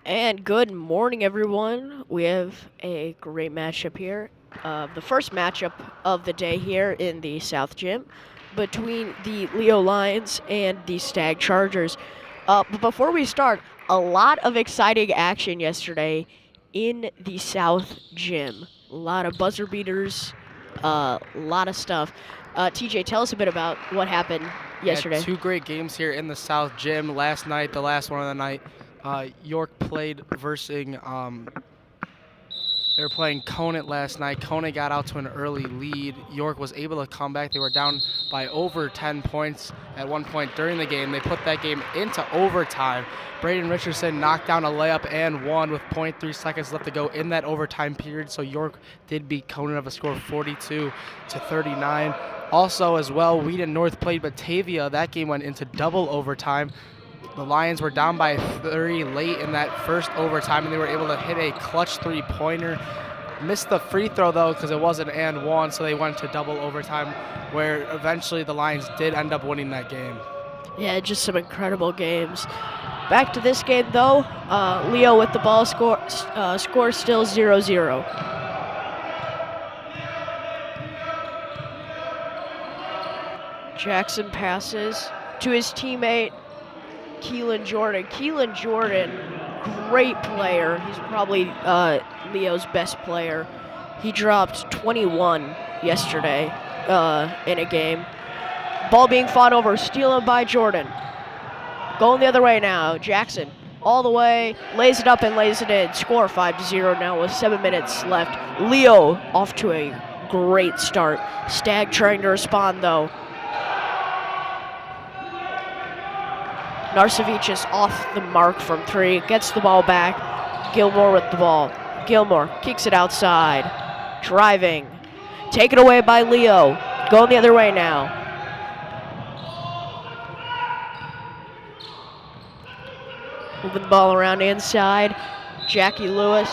And good morning, everyone. We have a great matchup here. The first matchup of the day here in the South Gym between the Leo Lions and the Stagg Chargers. But before we start, a lot of exciting action yesterday in the South Gym. A lot of buzzer beaters, a lot of stuff. TJ, tell us a bit about what happened yesterday. Yeah, two great games here in the South Gym last night, the last one of the night. York played versus, they were playing Conant last night. Conant got out to an early lead. York was able to come back. They were down by over 10 points at one point during the game. They put that game into overtime. Braden Richardson knocked down a layup and won with 0.3 seconds left to go in that overtime period. So York did beat Conant of a score of 42-39. Also, as well, Wheaton North played Batavia. That game went into double overtime. The Lions were down by 3 late in that first overtime, and they were able to hit a clutch three-pointer. Missed the free throw, though, because it wasn't and one, so they went to double overtime, where eventually the Lions did end up winning that game. Yeah, just some incredible games. Back to this game, though. Leo with the ball, score still 0-0. Jackson passes to his teammate, Keelan Jordan. Keelan Jordan, great player. He's probably Leo's best player. He dropped 21 yesterday in a game. Ball being fought over, stealen by Jordan. Going the other way now. Jackson all the way, lays it up and lays it in. Score 5-0 now with 7 minutes left. Leo off to a great start. Stagg trying to respond though. Narcevic off the mark from 3, gets the ball back. Gilmore with the ball. Gilmore kicks it outside. Driving. Taken away by Leo. Going the other way now. Moving the ball around inside. Jackie Lewis.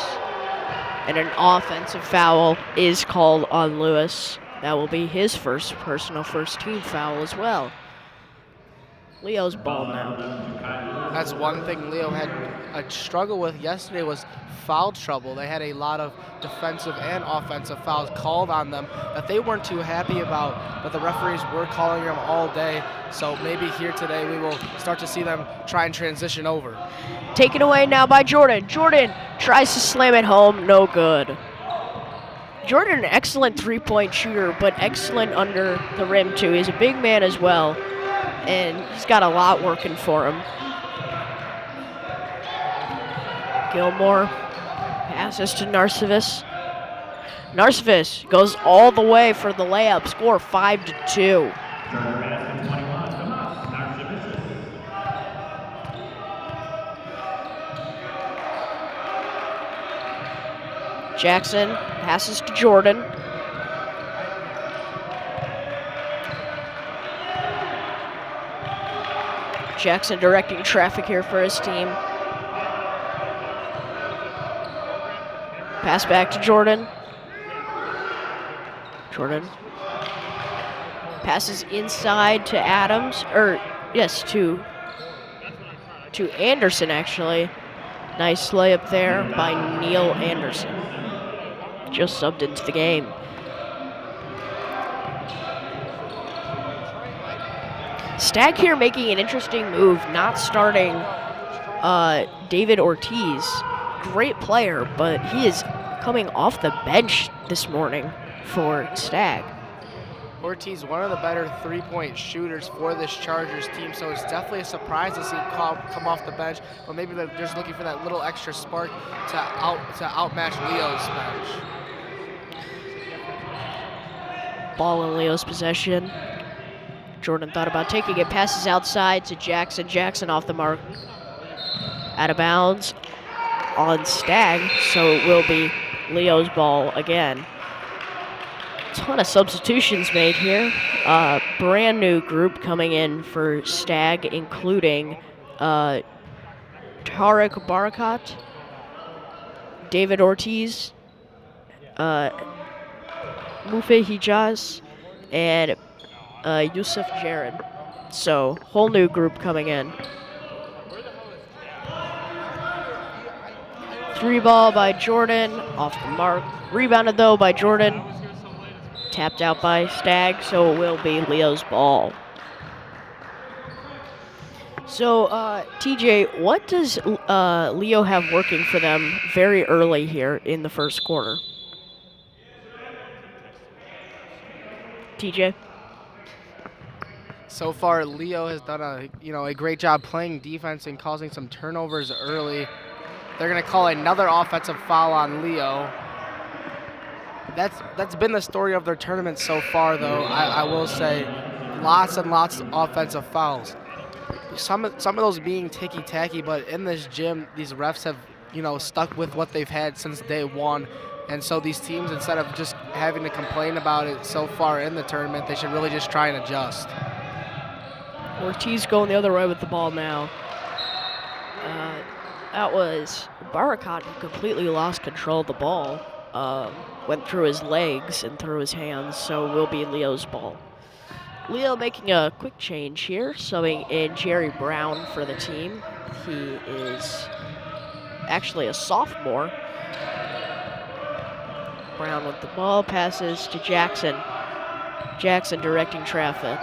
And an offensive foul is called on Lewis. That will be his personal first team foul as well. Leo's ball now. That's one thing Leo had a struggle with yesterday was foul trouble. They had a lot of defensive and offensive fouls called on them that they weren't too happy about, but the referees were calling them all day. So maybe here today we will start to see them try and transition over. Taken away now by Jordan. Jordan tries to slam it home, no good. Jordan, an excellent three-point shooter, but excellent under the rim too. He's a big man as well, and he's got a lot working for him. Gilmore passes to Narcevic. Narcevic goes all the way for the layup. Score 5-2. Jackson passes to Jordan. Jackson directing traffic here for his team. Pass back to Jordan. Jordan passes inside to Adams, to Anderson actually. Nice layup there by Neil Anderson. Just subbed into the game. Stagg here making an interesting move, not starting David Ortiz. Great player, but he is coming off the bench this morning for Stagg. Ortiz, one of the better three-point shooters for this Chargers team, so it's definitely a surprise to see him come off the bench, but maybe they're just looking for that little extra spark to outmatch Leo's bench. Ball in Leo's possession. Jordan thought about taking it, passes outside to Jackson. Jackson off the mark. Out of bounds on Stagg, so it will be Leo's ball again. Ton of substitutions made here. Brand new group coming in for Stagg, including Tariq Barakat, David Ortiz, Mufe Hijaz, and Yusuf Jared. So, whole new group coming in. Three ball by Jordan, off the mark. Rebounded though by Jordan. Tapped out by Stagg, so it will be Leo's ball. So, TJ, what does Leo have working for them very early here in the first quarter? TJ? So far, Leo has done a great job playing defense and causing some turnovers early. They're going to call another offensive foul on Leo. That's been the story of their tournament so far, though. I will say, lots and lots of offensive fouls. Some of those being ticky-tacky, but in this gym, these refs have stuck with what they've had since day one. And so these teams, instead of just having to complain about it so far in the tournament, they should really just try and adjust. Ortiz going the other way with the ball now. That was Barakat, who completely lost control of the ball. Went through his legs and through his hands, so will be Leo's ball. Leo making a quick change here, subbing in Jerry Brown for the team. He is actually a sophomore. Brown with the ball, passes to Jackson. Jackson directing traffic.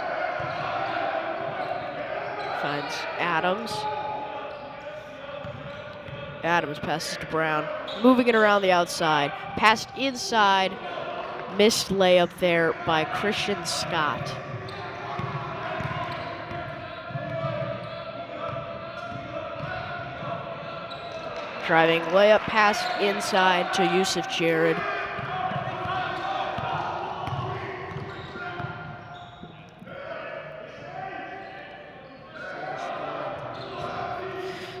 Finds Adams. Adams passes to Brown. Moving it around the outside. Passed inside. Missed layup there by Christian Scott. Driving layup, pass inside to Yusuf Jared.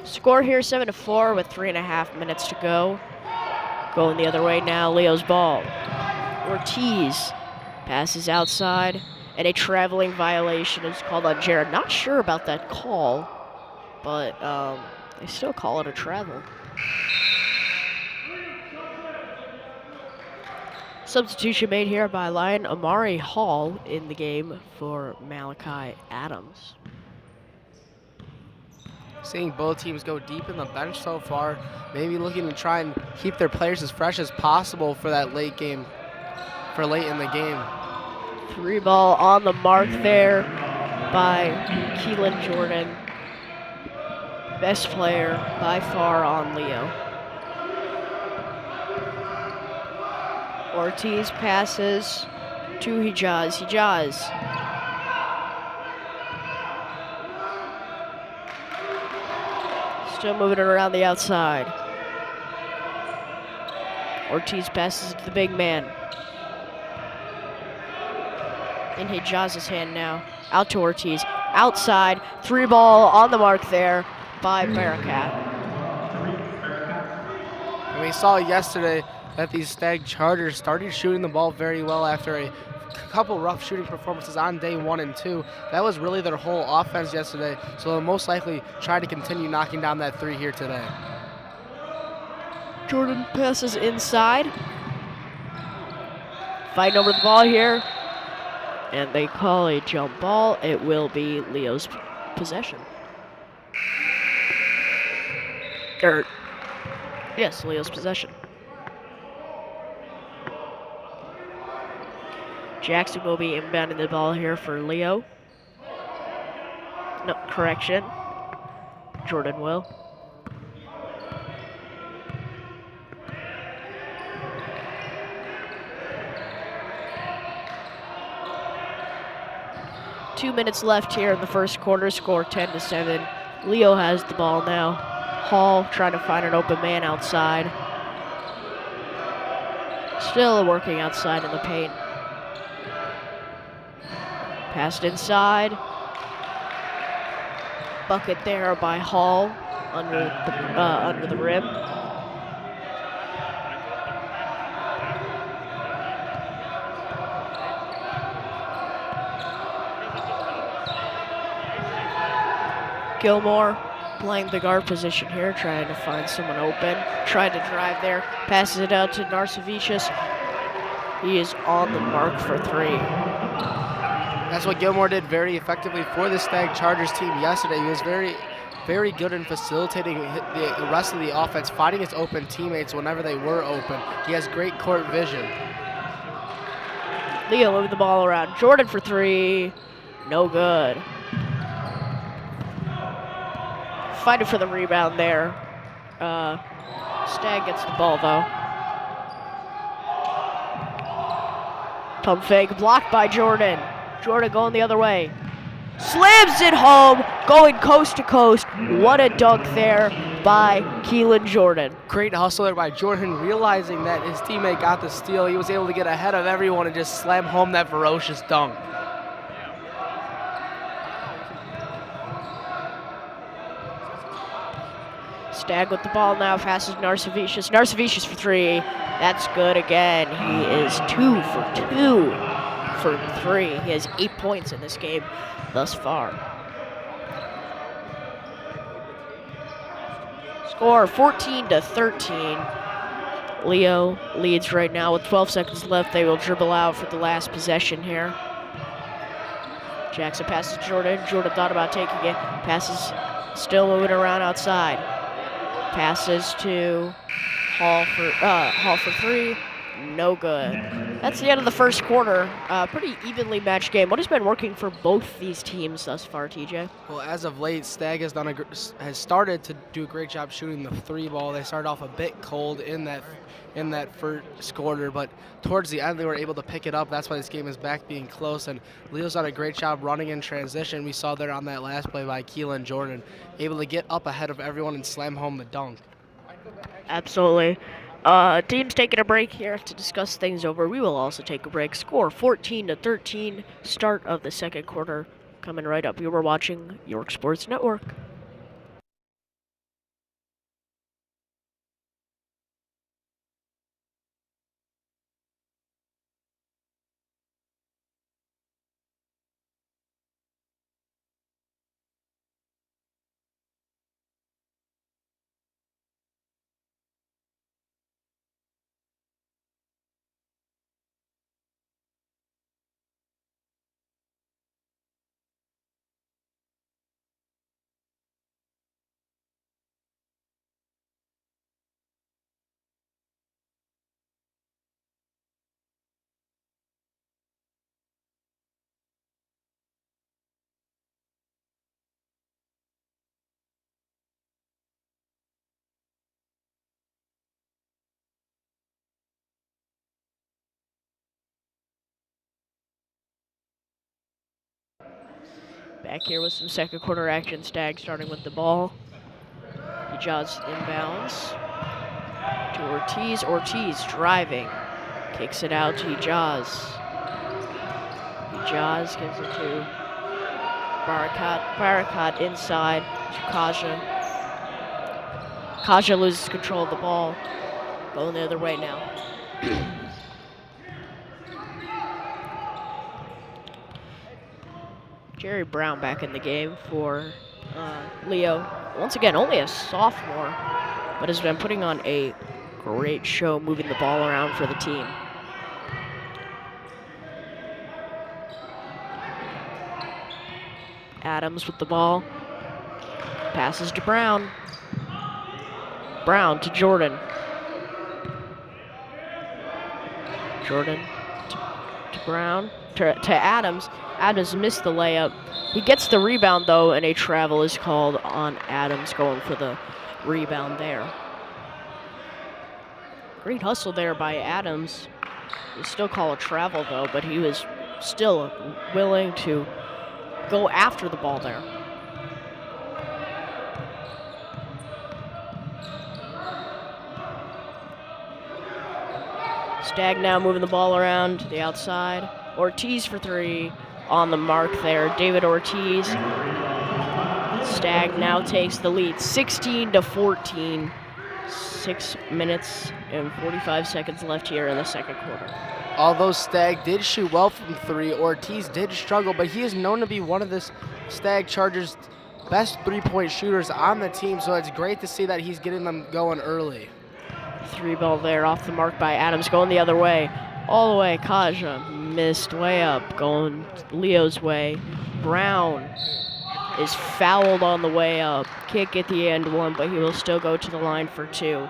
Score here 7-4 with 3.5 minutes to go. Going the other way now, Leo's ball. Ortiz passes outside, and a traveling violation is called on Jared. Not sure about that call, but they still call it a travel. Substitution made here by Lion Amari Hall in the game for Malachi Adams. Seeing both teams go deep in the bench so far, maybe looking to try and keep their players as fresh as possible for that late in the game. Three ball on the mark there by Keelan Jordan. Best player by far on Leo. Ortiz passes to Hijaz. Hijaz. Still moving it around the outside. Ortiz passes to the big man. In Hijaz's hand now. Out to Ortiz. Outside. Three ball on the mark there by Bearcat. And we saw yesterday that these Stagg Chargers started shooting the ball very well after a couple rough shooting performances on day 1 and 2. That was really their whole offense yesterday, so they'll most likely try to continue knocking down that 3 here today. Jordan passes inside. Fighting over the ball here. And they call a jump ball. It will be Leo's possession. Yes, Leo's possession. Jackson will be inbounding the ball here for Leo. No, correction. Jordan will. Two minutes left here in the first quarter. Score 10-7. Leo has the ball now. Hall trying to find an open man outside. Still working outside in the paint. Passed inside. Bucket there by Hall under the rim. Gilmore playing the guard position here, trying to find someone open. Trying to drive there. Passes it out to Narcevicius. He is on the mark for 3. That's what Gilmore did very effectively for the Stagg Chargers team yesterday. very good in facilitating the rest of the offense, finding his open teammates whenever they were open. He has great court vision. Leo moving the ball around. Jordan for three. No good. Fighting for the rebound there. Stagg gets the ball, though. Pump fake, blocked by Jordan. Jordan going the other way. Slams it home, going coast to coast. What a dunk there by Keelan Jordan. Great hustle there by Jordan, realizing that his teammate got the steal. He was able to get ahead of everyone and just slam home that ferocious dunk. Stagg with the ball now, passes Narcevicius. Narcevicius for three. That's good again. He is 2 for 2 for 3. He has 8 points in this game thus far. Score 14-13. Leo leads right now with 12 seconds left. They will dribble out for the last possession here. Jackson passes to Jordan. Jordan thought about taking it. Passes still moving around outside. Passes to Hall for three. No good. That's the end of the first quarter. Pretty evenly matched game. What has been working for both these teams thus far, TJ? Well, as of late, Stagg has started to do a great job shooting the three ball. They started off a bit cold in that first quarter, but towards the end they were able to pick it up. That's why this game is back being close. And Leo's done a great job running in transition. We saw there on that last play by Keelan Jordan, able to get up ahead of everyone and slam home the dunk. Absolutely. Team's taking a break here to discuss things over. We will also take a break. Score 14-13. Start of the second quarter coming right up. You were watching York Sports Network. Back here with some second quarter action. Stagg starting with the ball. Ijaz inbounds to Ortiz. Ortiz driving. Kicks it out to Ijaz. Ijaz gives it to Barakat. Barakat inside to Kaja. Kaja loses control of the ball. Going the other way now. Jerry Brown back in the game for Leo. Once again, only a sophomore, but has been putting on a great show moving the ball around for the team. Adams with the ball. Passes to Brown. Brown to Jordan. Jordan to Brown. To Adams. Adams missed the layup. He gets the rebound, though, and a travel is called on Adams going for the rebound there. Great hustle there by Adams. They still call a travel, though, but he was still willing to go after the ball there. Stagg now moving the ball around to the outside. Ortiz for three. On the mark there, David Ortiz. Stagg now takes the lead, 16-14. 6 minutes and 45 seconds left here in the second quarter. Although Stagg did shoot well from three, Ortiz did struggle, but he is known to be one of this Stagg Chargers' best three-point shooters on the team, so it's great to see that he's getting them going early. Three ball there off the mark by Adams, going the other way. All the way, Kaja missed way up, going Leo's way. Brown is fouled on the way up. Can't get the and one, but he will still go to the line for 2.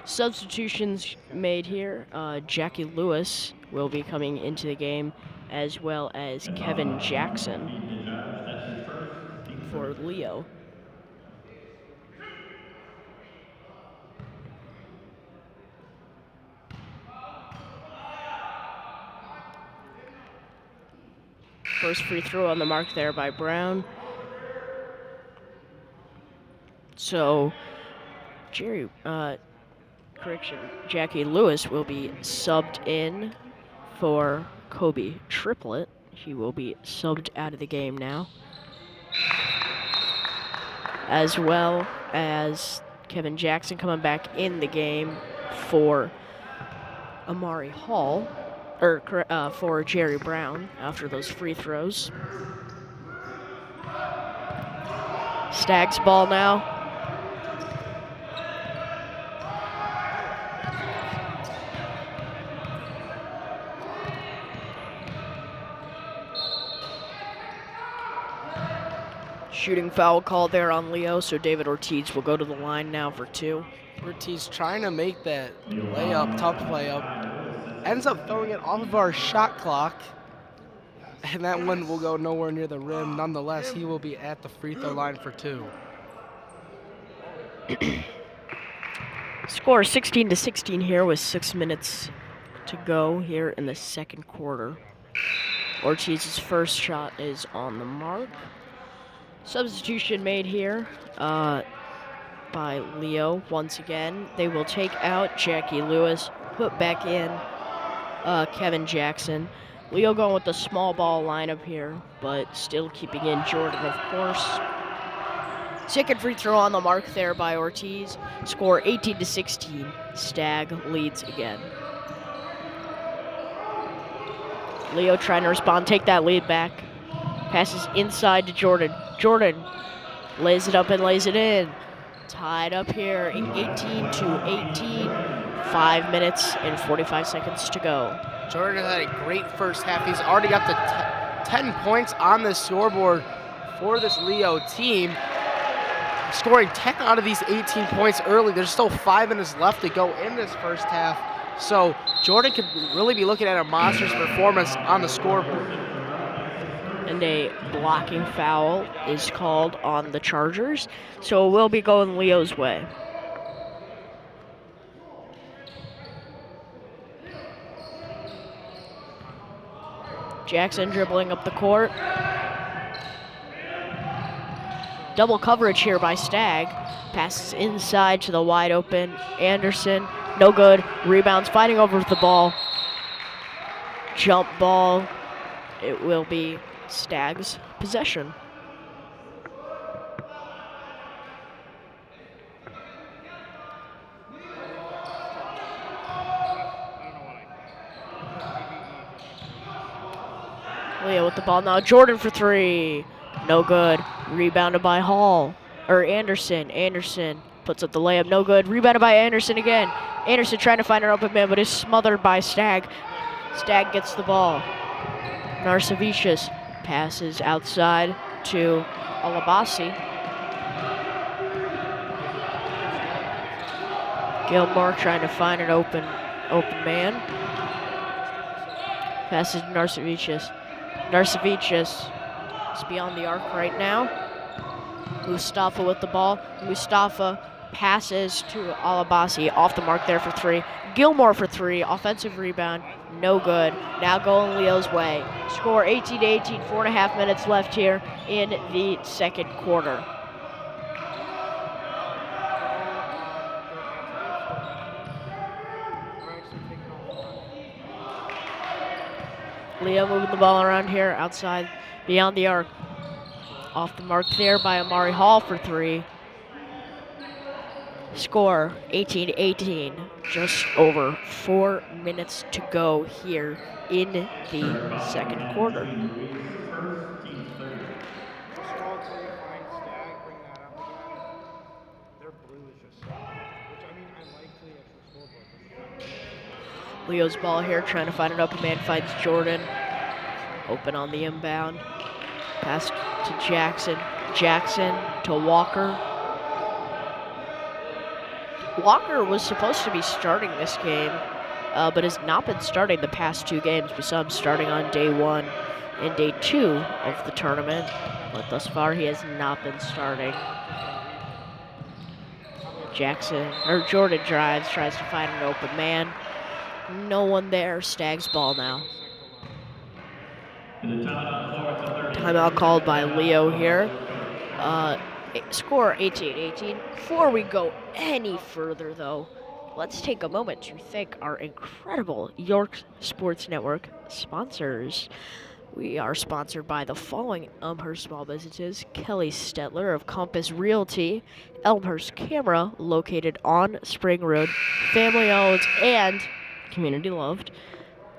Substitutions made here. Jackie Lewis will be coming into the game, as well as Kevin Jackson for Leo. First free throw on the mark there by Brown. So, Jackie Lewis will be subbed in for Kobe Triplett. He will be subbed out of the game now. As well as Kevin Jackson coming back in the game for Amari Hall, or for Jerry Brown after those free throws. Stagg's ball now. Shooting foul call there on Leo, so David Ortiz will go to the line now for 2. Ortiz trying to make that layup, tough layup. Ends up throwing it off of our shot clock. And that one will go nowhere near the rim. Nonetheless, he will be at the free throw line for 2. Score 16-16 here with 6 minutes to go here in the second quarter. Ortiz's first shot is on the mark. Substitution made here by Leo once again. They will take out Jackie Lewis, put back in Kevin Jackson. Leo going with the small ball lineup here, but still keeping in Jordan, of course. Second free throw on the mark there by Ortiz. Score 18-16. Stagg leads again. Leo trying to respond, take that lead back. Passes inside to Jordan. Jordan lays it up and lays it in. Tied up here, 18-18. 5 minutes and 45 seconds to go. Jordan had a great first half. He's already got the 10 points on the scoreboard for this Leo team. Scoring 10 out of these 18 points early. There's still 5 minutes left to go in this first half. So Jordan could really be looking at a monstrous performance on the scoreboard. And a blocking foul is called on the Chargers, so it will be going Leo's way. Jackson dribbling up the court. Double coverage here by Stagg. Passes inside to the wide open Anderson. No good. Rebounds, fighting over the ball. Jump ball. It will be Stagg's possession. Leo with the ball now. Jordan for 3. No good. Rebounded by Anderson. Anderson puts up the layup. No good. Rebounded by Anderson again. Anderson trying to find an open man, but is smothered by Stagg. Stagg gets the ball. Narcevicius passes outside to Alabasi. Gilmore trying to find an open man. Passes to Narcevicius. Narcevicius is beyond the arc right now. Mustafa with the ball. Mustafa passes to Alabasi. Off the mark there for 3. Gilmore for 3. Offensive rebound. No good. Now going Leo's way. Score 18-18. 4.5 minutes left here in the second quarter. Leo moving the ball around here outside beyond the arc. Off the mark there by Amari Hall for 3. Score 18-18. Just over 4 minutes to go here in the second quarter. Leo's ball here, trying to find an open man, finds Jordan. Open on the inbound. Pass to Jackson. Jackson to Walker. Walker was supposed to be starting this game, but has not been starting the past 2 games. We saw him starting on day 1 and day 2 of the tournament, but thus far he has not been starting. Jordan drives, tries to find an open man. No one there. Stagg's ball now. Timeout called by Leo here. Score 18-18. Before we go any further, though, let's take a moment to thank our incredible York Sports Network sponsors. We are sponsored by the following Elmhurst small businesses: Kelly Stetler of Compass Realty, Elmhurst Camera, located on Spring Road, family owned and community loved,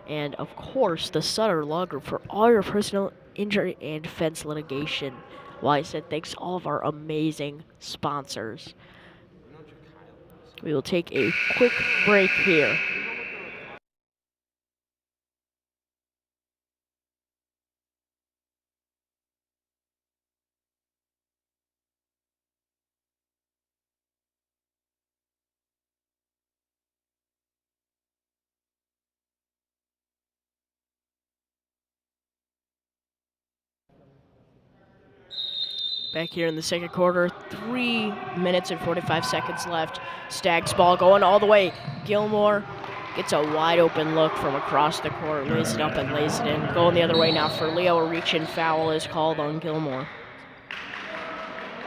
and of course the Sutter Law Group for all your personal injury and defense litigation. Well, I said thanks to all of our amazing sponsors. We will take a quick break here. Back here in the second quarter, 3 minutes and 45 seconds left. Stagg's ball going all the way. Gilmore gets a wide open look from across the court, lays it up and lays it in. Going the other way now for Leo. A reach-in foul is called on Gilmore.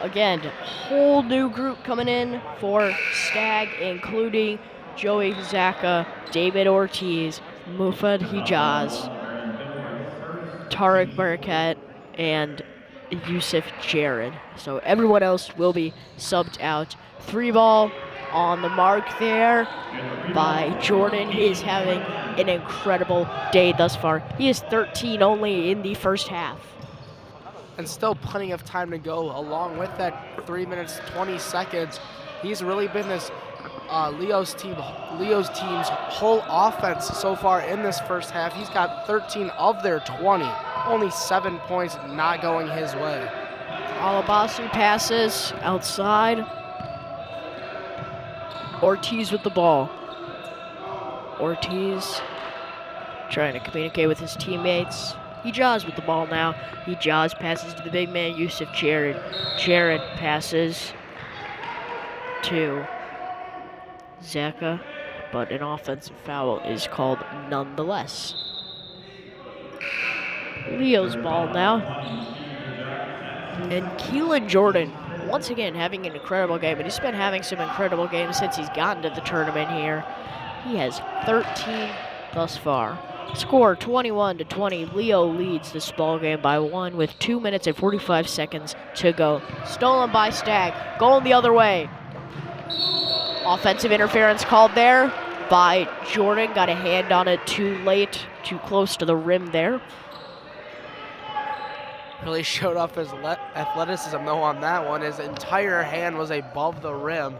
Again, whole new group coming in for Stagg, including Joey Zaka, David Ortiz, Mufad Hijaz, Tariq Barkat, and Yusuf Jared. So everyone else will be subbed out. 3 ball on the mark there by Jordan. He is having an incredible day thus far. He is 13 only in the first half. And still plenty of time to go. Along with that 3 minutes, 20 seconds, he's really been this Leo's team's whole offense so far in this first half. He's got 13 of their 20. Only 7 points not going his way. Alabasi passes outside. Ortiz with the ball. Ortiz trying to communicate with his teammates. Hijaz with the ball now. Hijaz passes to the big man, Yusuf Jared. Jared passes to Zaka, but an offensive foul is called nonetheless. Leo's ball now. And Keelan Jordan, once again, having an incredible game. And he's been having some incredible games since he's gotten to the tournament here. He has 13 thus far. Score 21-20. Leo leads this ball game by 1 with 2 minutes and 45 seconds to go. Stolen by Stagg. Going the other way. Offensive interference called there by Jordan. Got a hand on it too late, too close to the rim there. Really showed off his athleticism though on that one. His entire hand was above the rim.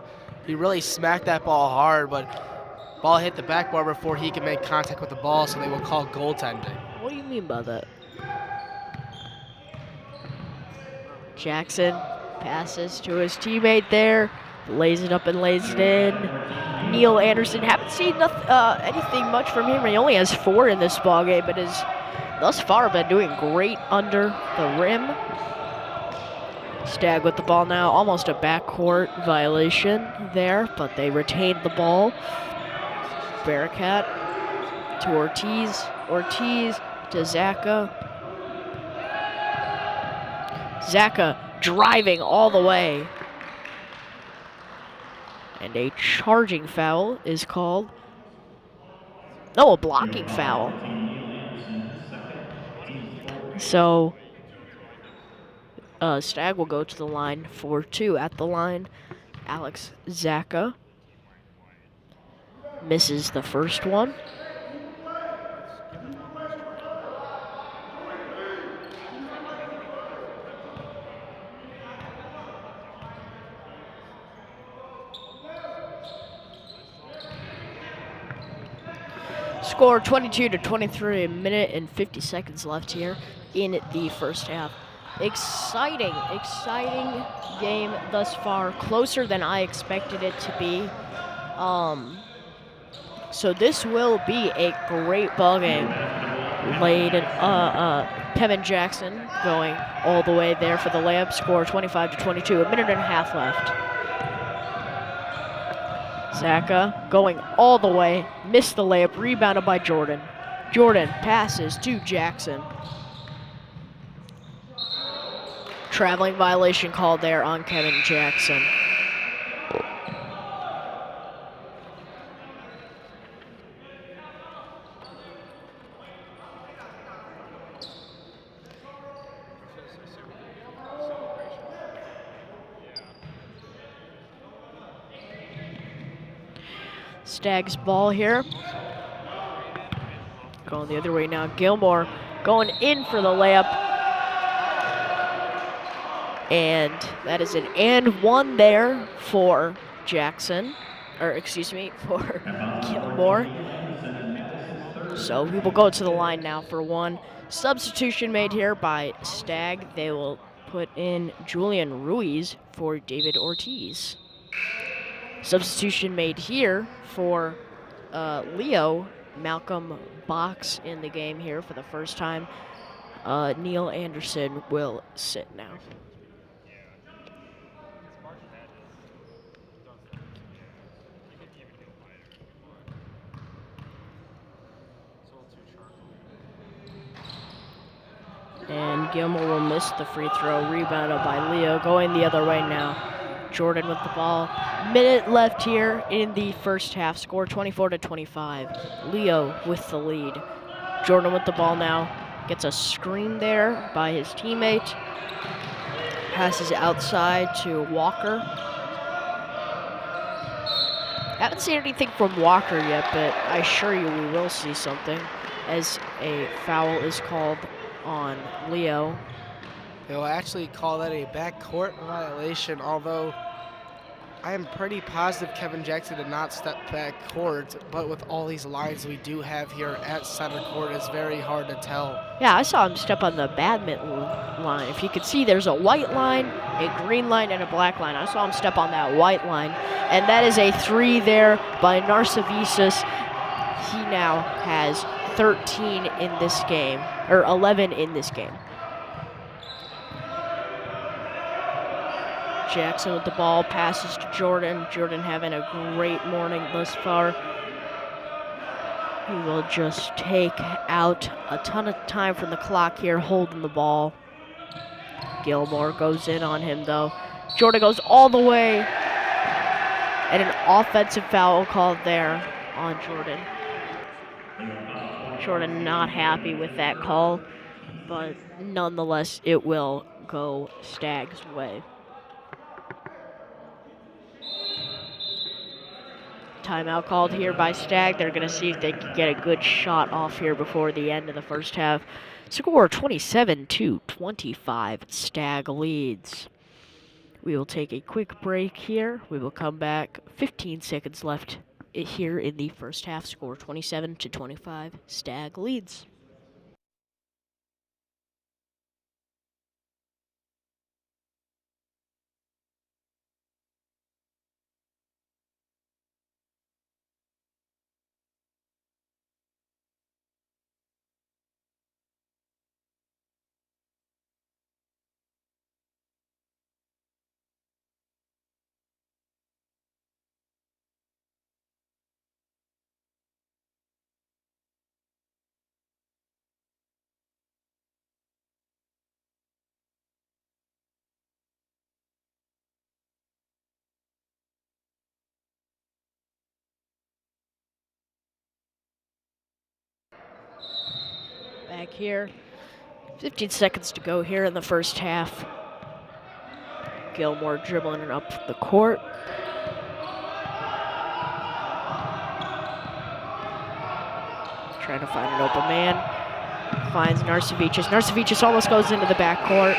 He really smacked that ball hard, but ball hit the backboard before he could make contact with the ball, so they will call goaltending. What do you mean by that? Jackson passes to his teammate there, lays it up and lays it in. Neil Anderson, haven't seen anything much from him. He only has 4 in this ball game, but has thus far been doing great under the rim. Stagg with the ball now, almost a backcourt violation there, but they retained the ball. Bearcat to Ortiz, Ortiz to Zaka. Zaka driving all the way. And a charging foul is called. No, a blocking foul. So Stagg will go to the line for 2. At the line, Alex Zaka misses the first one. Score 22-23, a minute and 50 seconds left here in the first half. exciting game thus far. Closer than I expected it to be. So this will be a great ball game. Kevin Jackson going all the way there for the layup. Score 25-22. A minute and a half left. Zaka going all the way. Missed the layup. Rebounded by Jordan. Jordan passes to Jackson. Traveling violation called there on Kevin Jackson. Stagg's ball here. Going the other way now. Gilmore going in for the layup. And that is an and one there for Jackson. Or excuse me, for Gilmore. So we will go to the line now for one. Substitution made here by Stagg. They will put in Julian Ruiz for David Ortiz. Substitution made here for Leo. Malcolm Box in the game here for the first time. Neil Anderson will sit now. And Gilmore will miss the free throw. Rebounded by Leo. Going the other way now. Jordan with the ball. Minute left here in the first half. Score 24-25. Leo with the lead. Jordan with the ball now. Gets a screen there by his teammate. Passes outside to Walker. Haven't seen anything from Walker yet, but I assure you we will see something as a foul is called on Leo. They'll actually call that a backcourt violation, although I am pretty positive Kevin Jackson did not step back court, but with all these lines we do have here at center court, it's very hard to tell. Yeah, I saw him step on the badminton line. If you could see, there's a white line, a green line, and a black line. I saw him step on that white line, and that is a three there by Narcissus. He now has 13 in this game, or 11 in this game. Jackson with the ball, passes to Jordan. Jordan having a great morning thus far. He will just take out a ton of time from the clock here, holding the ball. Gilmore goes in on him, though. Jordan goes all the way. And an offensive foul called there on Jordan. Jordan not happy with that call, but nonetheless, it will go Stagg's way. Timeout called here by Stagg. They're going to see if they can get a good shot off here before the end of the first half. Score 27-25. Stagg leads. We will take a quick break here. We will come back. 15 seconds left here in the first half. Score 27-25. Stagg leads. Back here. 15 seconds to go here in the first half. Gilmore dribbling it up the court. Trying to find an open man. Finds Narcissus. Narcissus almost goes into the backcourt.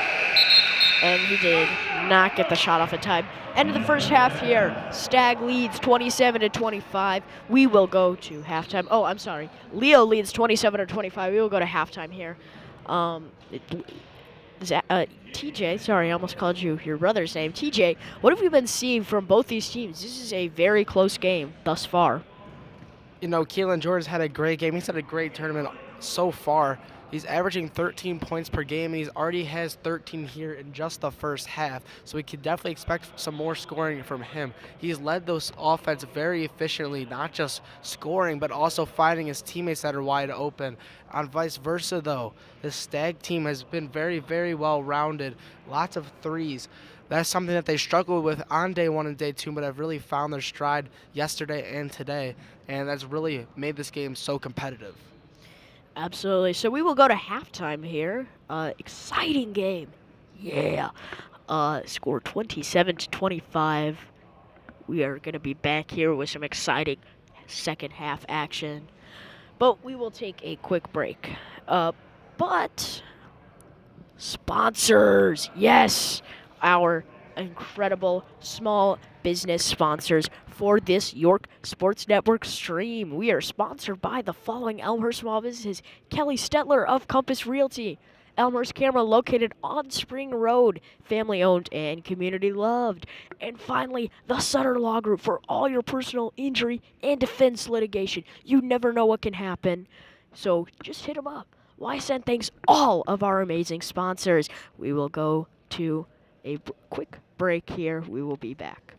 And he did not get the shot off in time. End of the first half here. Stagg leads 27-25. We will go to halftime. Oh, I'm sorry. Leo leads 27-25. We will go to halftime here. TJ, sorry, I almost called you your brother's name. TJ, what have we been seeing from both these teams? This is a very close game thus far. Keelan Jordan's had a great game. He's had a great tournament so far. He's averaging 13 points per game, and he's already has 13 here in just the first half. So we could definitely expect some more scoring from him. He's led those offense very efficiently, not just scoring, but also finding his teammates that are wide open. On vice versa, though, the Stagg team has been very, very well rounded. Lots of threes. That's something that they struggled with on day 1 and day 2, but have really found their stride yesterday and today, and that's really made this game so competitive. Absolutely. So we will go to halftime here. Exciting game. Yeah. Score 27-25. We are going to be back here with some exciting second half action. But we will take a quick break. But sponsors, yes, our incredible small business sponsors for this York Sports Network stream. We are sponsored by the following Elmhurst small businesses: Kelly Stetler of Compass Realty, Elmhurst Camera located on Spring Road, family owned and community loved. And finally, the Sutter Law Group for all your personal injury and defense litigation. You never know what can happen, so just hit them up. Wyson thanks all of our amazing sponsors. We will go to a quick break here. We will be back.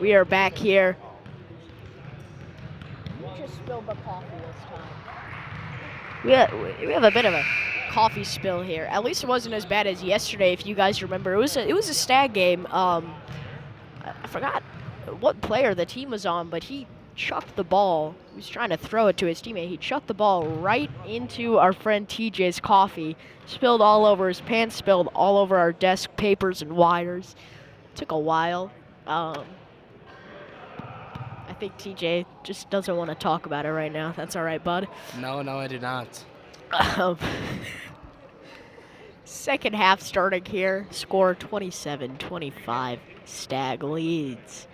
We are back here. We just spilled the coffee this time. We have a bit of a coffee spill here. At least it wasn't as bad as yesterday, if you guys remember. It was a Stagg game. I forgot what player the team was on, but he chucked the ball. He was trying to throw it to his teammate. He chucked the ball right into our friend TJ's coffee. Spilled all over his pants, spilled all over our desk, papers and wires. Took a while. I think TJ just doesn't want to talk about it right now. That's all right, bud. No, I do not. Second half starting here. Score 27-25. Stagg leads.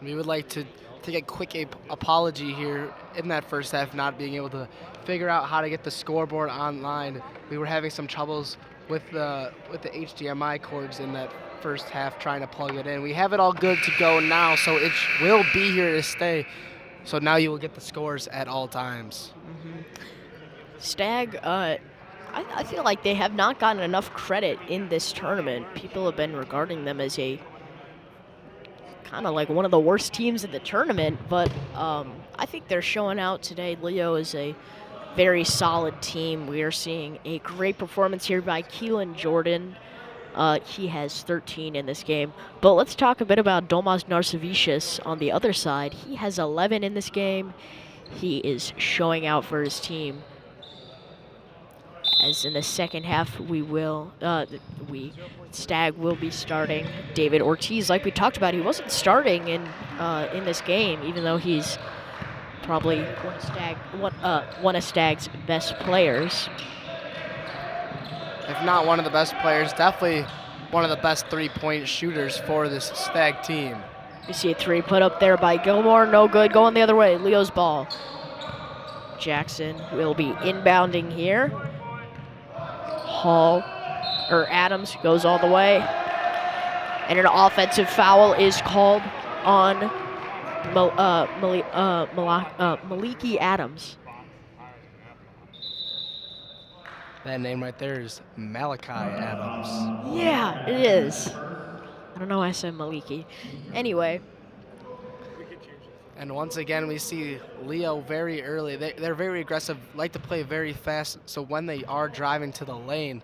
We would like to take a quick apology here in that first half, not being able to figure out how to get the scoreboard online. We were having some troubles with the HDMI cords in that first half trying to plug it in. We have it all good to go now, so it will be here to stay. So now you will get the scores at all times. Stagg, I feel like they have not gotten enough credit in this tournament. People have been regarding them as a kind of like one of the worst teams in the tournament, but I think they're showing out today. Leo is a very solid team. We are seeing a great performance here by Keelan Jordan. He has 13 in this game. But let's talk a bit about Domas Narsevicius on the other side. He has 11 in this game. He is showing out for his team. As in the second half, Stagg will be starting David Ortiz. Like we talked about, he wasn't starting in this game, even though he's probably one of Stagg's best players. If not one of the best players, definitely one of the best three-point shooters for this Stagg team. You see a three put up there by Gilmore, no good, going the other way. Leo's ball. Jackson will be inbounding here. Adams goes all the way. And an offensive foul is called on Maliki Adams. That name right there is Malachi Adams. Yeah, it is. I don't know why I said Maliki. Anyway. And once again, we see Leo very early. They're very aggressive, like to play very fast, so when they are driving to the lane,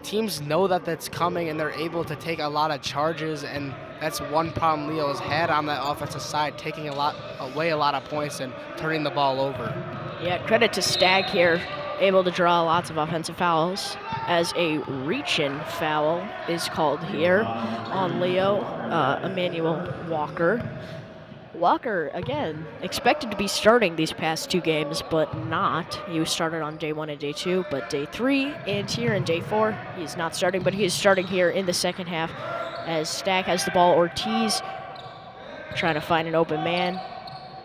teams know that that's coming and they're able to take a lot of charges, and that's one problem Leo has had on that offensive side, taking away a lot of points and turning the ball over. Yeah, credit to Stagg here, able to draw lots of offensive fouls, as a reach-in foul is called here on Leo, Emmanuel Walker. Walker, again, expected to be starting these past two games, but not. He was started on day 1 and day 2, but day 3 and here in day 4, he's not starting, but he is starting here in the second half as Stagg has the ball. Ortiz trying to find an open man.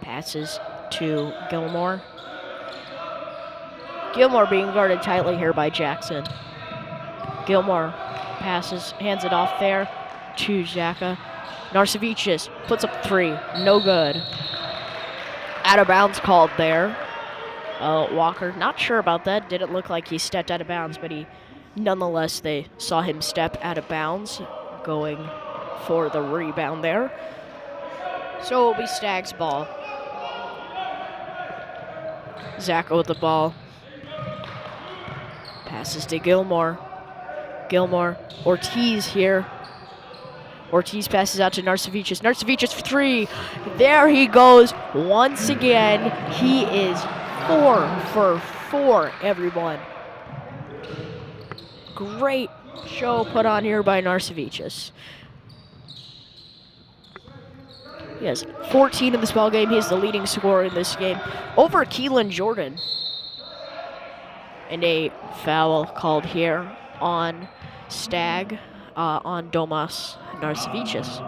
Passes to Gilmore. Gilmore being guarded tightly here by Jackson. Gilmore passes, hands it off there to Xhaka. Narsevicius puts up 3, no good. Out of bounds called there. Walker, not sure about that. Didn't look like he stepped out of bounds, but nonetheless, they saw him step out of bounds, going for the rebound there. So it'll be Stagg's ball. Xhaka with the ball. Passes to Gilmore. Gilmore, Ortiz here. Ortiz passes out to Narsevicius. Narsevicius for 3. There he goes once again. He is 4 for 4, everyone. Great show put on here by Narsevicius. He has 14 in this ball game. He is the leading scorer in this game over Keelan Jordan. And a foul called here on Stagg, on Domas Narsevicius.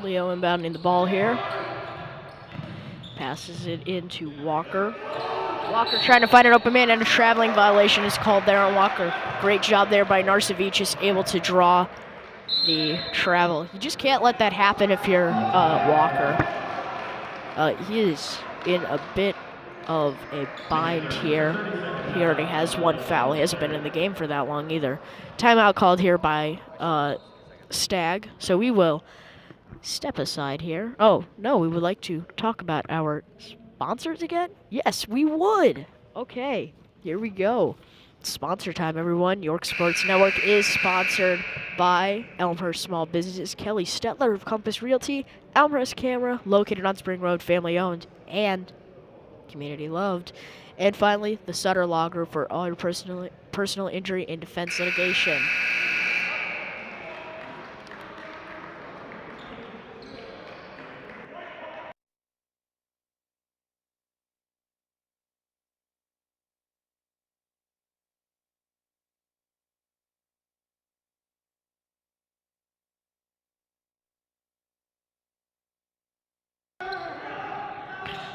Leo inbounding the ball here. Passes it into Walker. Walker trying to find an open man, and a traveling violation is called there on Walker. Great job there by Narsevicius, able to draw the travel. You just can't let that happen if you're Walker. He is in a bit of a bind here. He already has one foul. He hasn't been in the game for that long either. Timeout called here by Stagg. So we will step aside here. Oh, no, we would like to talk about our sponsors again? Yes, we would. Okay, here we go. Sponsor time, everyone. York Sports Network is sponsored by Elmhurst Small Business, Kelly Stetler of Compass Realty, Elmhurst Camera, located on Spring Road, family owned and community loved. And finally, the Sutter Law Group for all your personal injury and defense litigation.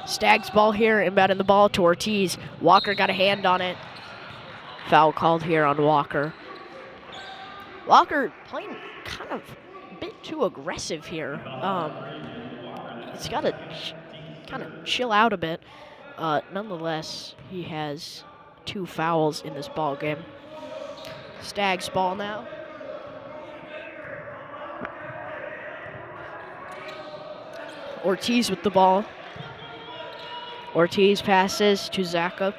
Stagg's ball here, inbounding the ball to Ortiz. Walker got a hand on it. Foul called here on Walker. Walker playing kind of a bit too aggressive here. He's got to kind of chill out a bit. Nonetheless, he has 2 fouls in this ball game. Stagg's ball now. Ortiz with the ball. Ortiz passes to Zaka.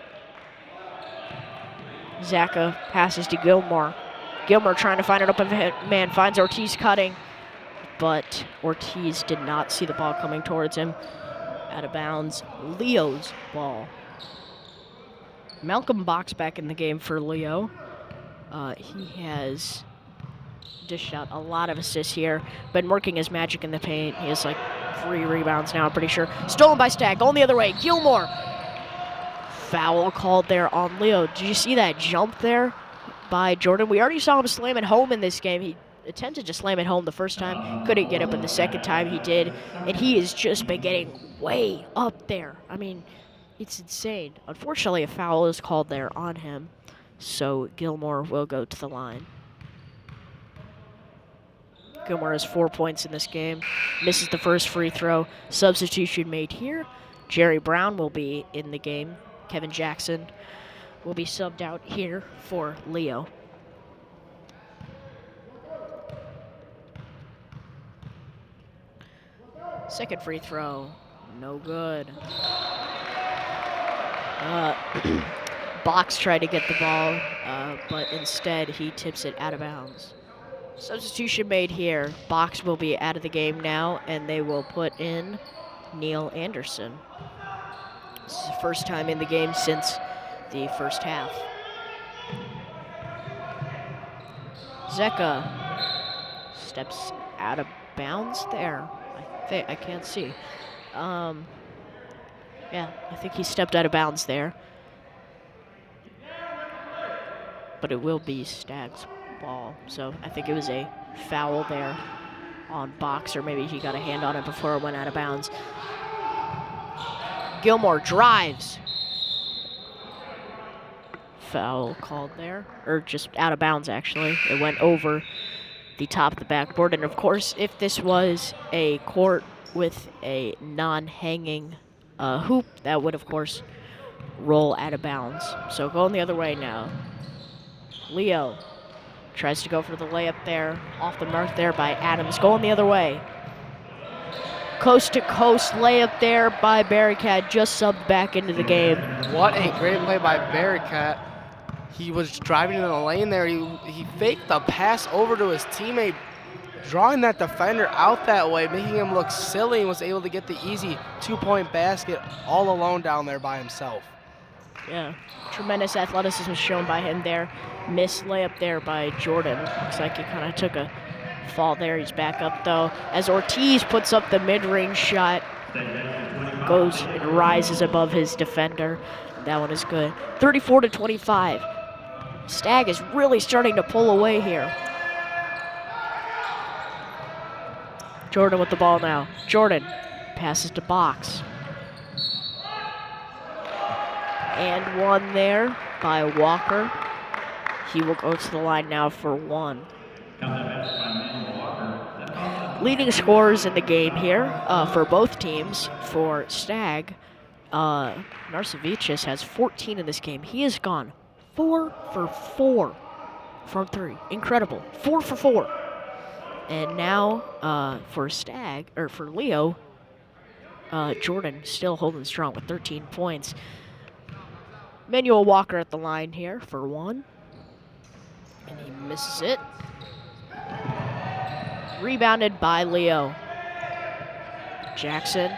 Zaka passes to Gilmore. Gilmore trying to find an open man, finds Ortiz cutting, but Ortiz did not see the ball coming towards him. Out of bounds, Leo's ball. Malcolm Box back in the game for Leo. He has dished out a lot of assists here, been working his magic in the paint. He has like 3 rebounds now, I'm pretty sure. Stolen by Stagg, going the other way. Gilmore. Foul called there on Leo. Did you see that jump there by Jordan? We already saw him slam it home in this game. He attempted to slam it home the first time, couldn't get up, and the second time he did. And he has just been getting way up there. I mean, it's insane. Unfortunately, a foul is called there on him, so Gilmore will go to the line. Gilmore has 4 points in this game, misses the first free throw. Substitution made here. Jerry Brown will be in the game. Kevin Jackson will be subbed out here for Leo. Second free throw, no good. Box tried to get the ball, but instead he tips it out of bounds. Substitution made here. Box will be out of the game now, and they will put in Neil Anderson. This is the first time in the game since the first half. Zeka steps out of bounds there. I can't see. Yeah, I think he stepped out of bounds there. But it will be Stagg's ball. So I think it was a foul there on Box, or maybe he got a hand on it before it went out of bounds. Gilmore drives. Foul called there, or just out of bounds actually. It went over the top of the backboard, and of course if this was a court with a non-hanging hoop, that would of course roll out of bounds. So going the other way now. Leo tries to go for the layup there, off the mark there by Adams, going the other way. Coast to coast layup there by Bearcat, just subbed back into the game. What a great play by Bearcat. He was driving in the lane there. He faked the pass over to his teammate, drawing that defender out that way, making him look silly, and was able to get the easy 2-point basket all alone down there by himself. Yeah, tremendous athleticism shown by him there. Missed layup there by Jordan. Looks like he kind of took a fall there. He's back up though, as Ortiz puts up the mid-range shot. Goes and rises above his defender. That one is good. 34-25. Stagg is really starting to pull away here. Jordan with the ball now. Jordan passes to Box. And one there by Walker. He will go to the line now for one. Leading scorers in the game here for both teams. For Stagg, Narcevichus has 14 in this game. He has gone 4 for 4 from 3. Incredible. 4 for 4. And now for Stagg, or for Leo, Jordan still holding strong with 13 points. Manuel Walker at the line here for 1. And he misses it. Rebounded by Leo. Jackson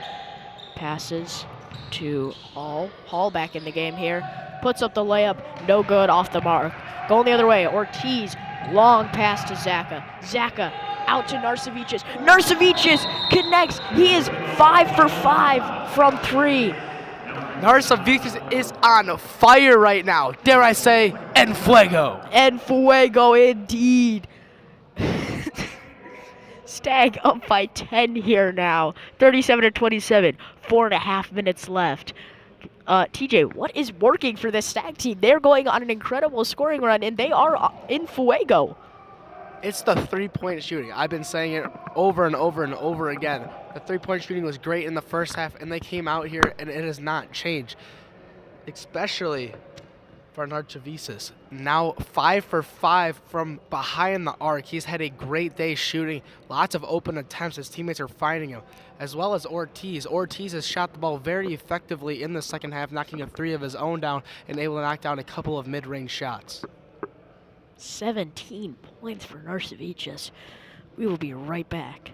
passes to Hall. Hall back in the game here. Puts up the layup. No good, off the mark. Going the other way. Ortiz, long pass to Zaka. Zaka out to Narcevichus. Narcevichus connects. He is 5 for 5 from 3. Narcevichus is on fire right now. Dare I say, en fuego. En fuego indeed. Stagg up by 10 here now. 37-27. 4.5 minutes left. TJ, what is working for this Stagg team? They're going on an incredible scoring run, and they are in fuego. It's the three-point shooting. I've been saying it over and over and over again. The three-point shooting was great in the first half, and they came out here, and it has not changed, especially for Narcevichus. Now 5 for 5 from behind the arc. He's had a great day shooting. Lots of open attempts. His teammates are finding him, as well as Ortiz. Ortiz has shot the ball very effectively in the second half, knocking a 3 of his own down and able to knock down a couple of mid-range shots. 17 points for Narcevichus. We will be right back.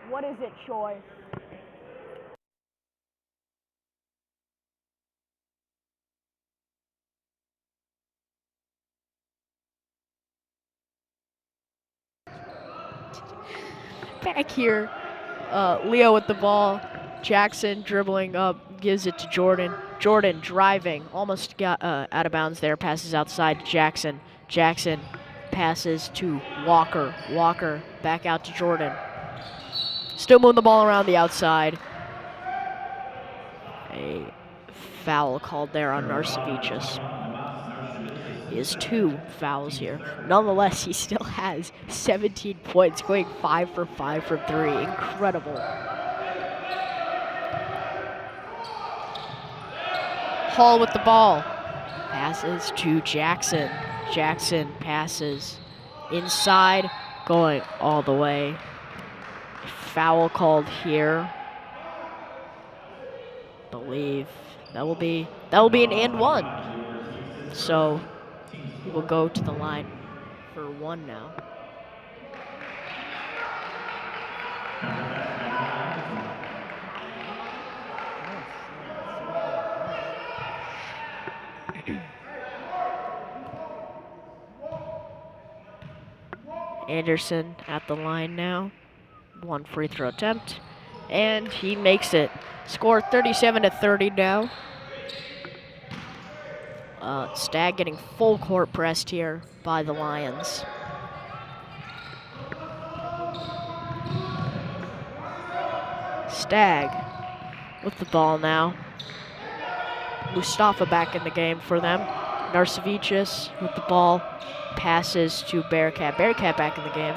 What is it, Choi? Back here, Leo with the ball. Jackson dribbling up, gives it to Jordan. Jordan driving, almost got out of bounds there, passes outside to Jackson. Jackson passes to Walker. Walker back out to Jordan. Still moving the ball around the outside. A foul called there on Narcevichus. He has 2 fouls here. Nonetheless, he still has 17 points, going 5 for 5 from 3. Incredible. Hall with the ball. Passes to Jackson. Jackson passes inside, going all the way. Foul called here. Believe that will be an and 1. So he will go to the line for 1 now. Anderson at the line now. 1 free throw attempt, and he makes it. Score 37-30 now. Stagg getting full court pressed here by the Lions. Stagg with the ball now. Mustafa back in the game for them. Narcevichus with the ball. Passes to Bearcat. Bearcat back in the game.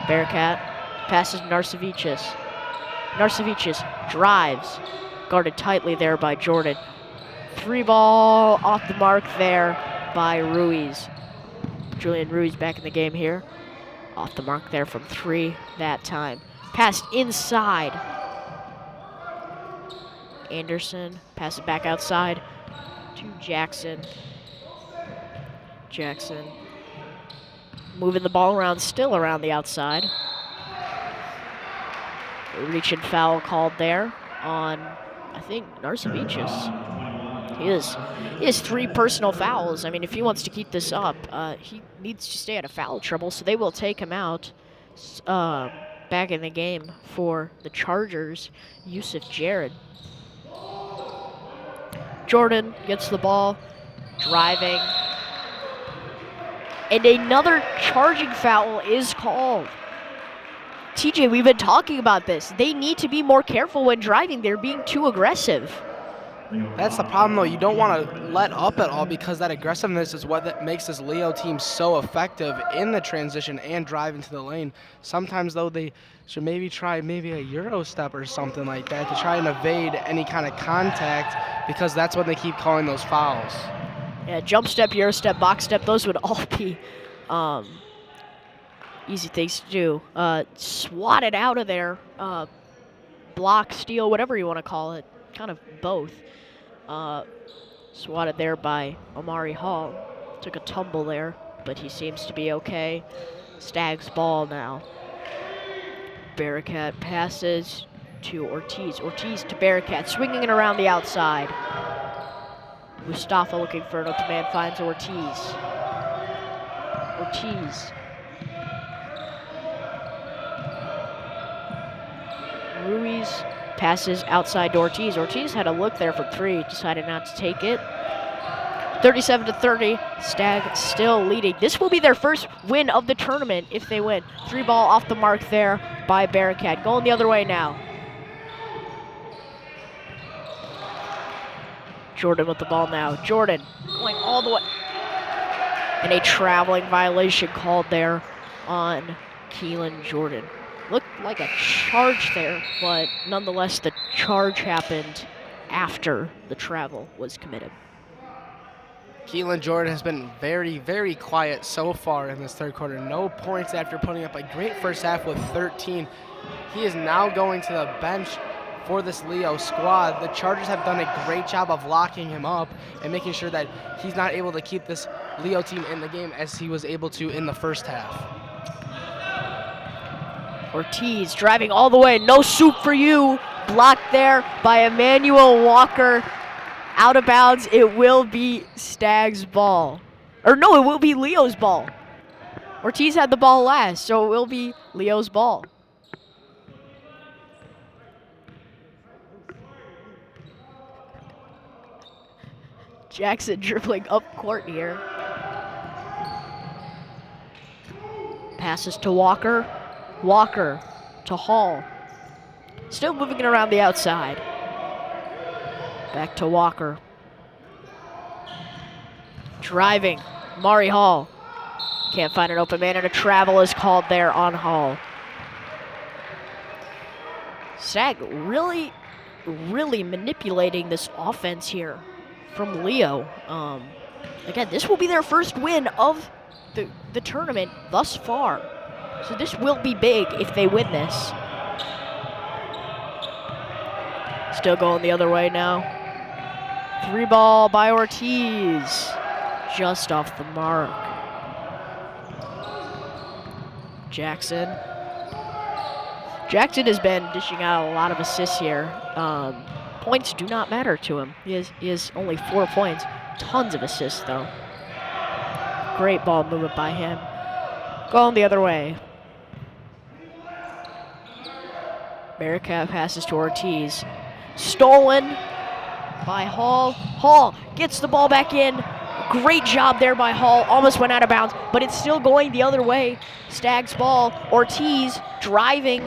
Bearcat passes Narcevichus. Narcevichus drives. Guarded tightly there by Jordan. 3 ball off the mark there by Ruiz. Julian Ruiz back in the game here. Off the mark there from 3 that time. Passed inside. Anderson passes back outside to Jackson. Jackson moving the ball around, still around the outside. A reach and foul called there on, I think, Narcevichus. He has 3 personal fouls. I mean, if he wants to keep this up, he needs to stay out of foul trouble, so they will take him out. Back in the game for the Chargers, Yusuf Jared. Jordan gets the ball, driving. And another charging foul is called. TJ, we've been talking about this. They need to be more careful when driving. They're being too aggressive. That's the problem, though. You don't want to let up at all because that aggressiveness is what makes this Leo team so effective in the transition and drive into the lane. Sometimes, though, they should maybe try a Euro step or something like that to try and evade any kind of contact because that's when they keep calling those fouls. Yeah, jump step, Euro step, box step, those would all be easy things to do. Swatted out of there. Block, steal, whatever you want to call it. Kind of both. Swatted there by Omari Hall. Took a tumble there, but he seems to be okay. Stagg's ball now. Bearcat passes to Ortiz. Ortiz to Bearcat, swinging it around the outside. Mustafa looking for an open man, finds Ortiz. Ortiz. Ruiz passes outside to Ortiz. Ortiz had a look there for 3, decided not to take it. 37-30, Stagg still leading. This will be their first win of the tournament if they win. 3 ball off the mark there by Bearcat. Going the other way now. Jordan with the ball now. Jordan going all the way. And a traveling violation called there on Keelan Jordan. Looked like a charge there, but nonetheless the charge happened after the travel was committed. Keelan Jordan has been very, very quiet so far in this third quarter. No points after putting up a great first half with 13. He is now going to the bench for this Leo squad. The Chargers have done a great job of locking him up and making sure that he's not able to keep this Leo team in the game as he was able to in the first half. Ortiz driving all the way, no soup for you. Blocked there by Emmanuel Walker. Out of bounds, it will be Stagg's ball. Or no, it will be Leo's ball. Ortiz had the ball last, so it will be Leo's ball. Jackson dribbling up court here. Passes to Walker. Walker to Hall. Still moving it around the outside. Back to Walker. Driving. Mari Hall. Can't find an open man, and a travel is called there on Hall. Stagg really manipulating this offense here from Leo. Again, this will be their first win of the tournament thus far. So this will be big if they win this. Still going the other way now. 3 ball by Ortiz. Just off the mark. Jackson. Jackson has been dishing out a lot of assists here. Points do not matter to him. He has only 4 points. Tons of assists, though. Great ball movement by him. Going the other way. Bearcat passes to Ortiz. Stolen by Hall. Hall gets the ball back in. Great job there by Hall. Almost went out of bounds, but it's still going the other way. Stagg's ball. Ortiz driving.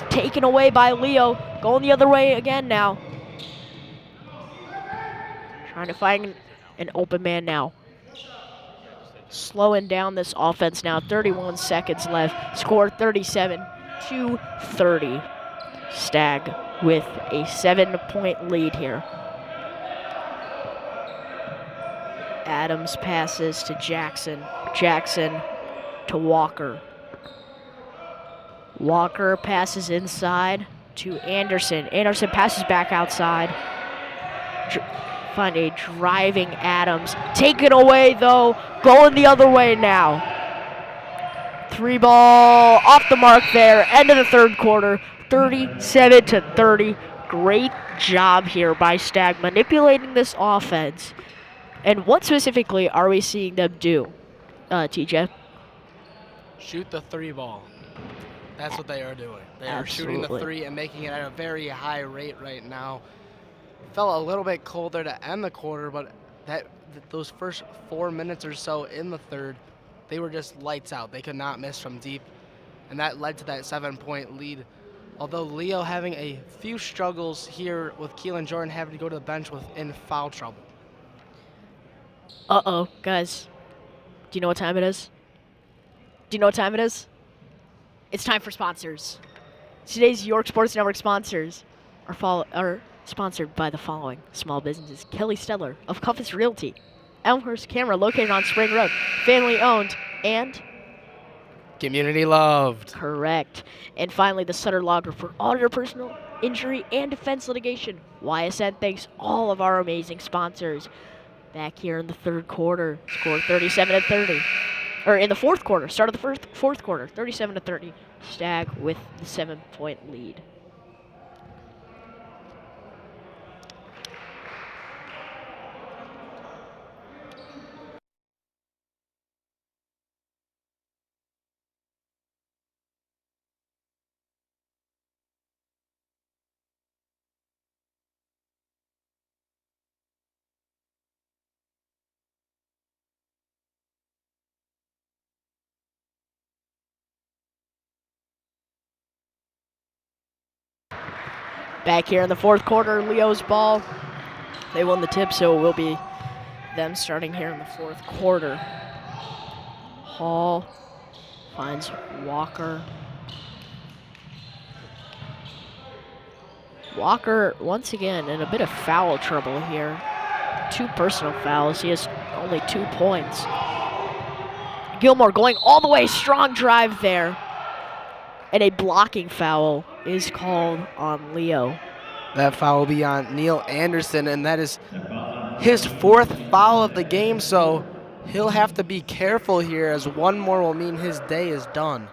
Taken away by Leo. Going the other way again now. Trying to find an open man now. Slowing down this offense now. 31 seconds left. Score 37-30. Stagg with a 7-point lead here. Adams passes to Jackson. Jackson to Walker. Walker passes inside to Anderson. Anderson passes back outside. Find a driving Adams. Taken away though. Going the other way now. 3 ball off the mark there. End of the third quarter. 37-30. Great job here by Stagg manipulating this offense. And what specifically are we seeing them do, TJ? Shoot the 3 ball. That's what they are doing. They are Absolutely. shooting the 3 and making it at a very high rate right now. Felt a little bit colder to end the quarter, but those first 4 minutes or so in the third, they were just lights out. They could not miss from deep, and that led to that 7-point lead. Although Leo having a few struggles here with Keelan Jordan having to go to the bench in foul trouble. Uh-oh, guys. Do you know what time it is? Do you know what time it is? It's time for sponsors. Today's York Sports Network sponsors are sponsored by the following small businesses. Kelly Steller of Compass Realty, Elmhurst Camera located on Spring Road, family owned and community loved. Correct. And finally, the Sutter Lager for all your personal injury and defense litigation. YSN thanks all of our amazing sponsors. Back here in the third quarter, score 37-30. Or in the fourth quarter, start of the fourth quarter, 37-30. Stagg with the 7-point lead. Back here in the fourth quarter, Leo's ball. They won the tip, so it will be them starting here in the fourth quarter. Hall finds Walker. Walker, once again, in a bit of foul trouble here. 2 personal fouls. He has only 2 points. Gilmore going all the way, strong drive there. And a blocking foul is called on Leo. That foul will be on Neil Anderson, and that is his 4th foul of the game, so he'll have to be careful here, as 1 more will mean his day is done.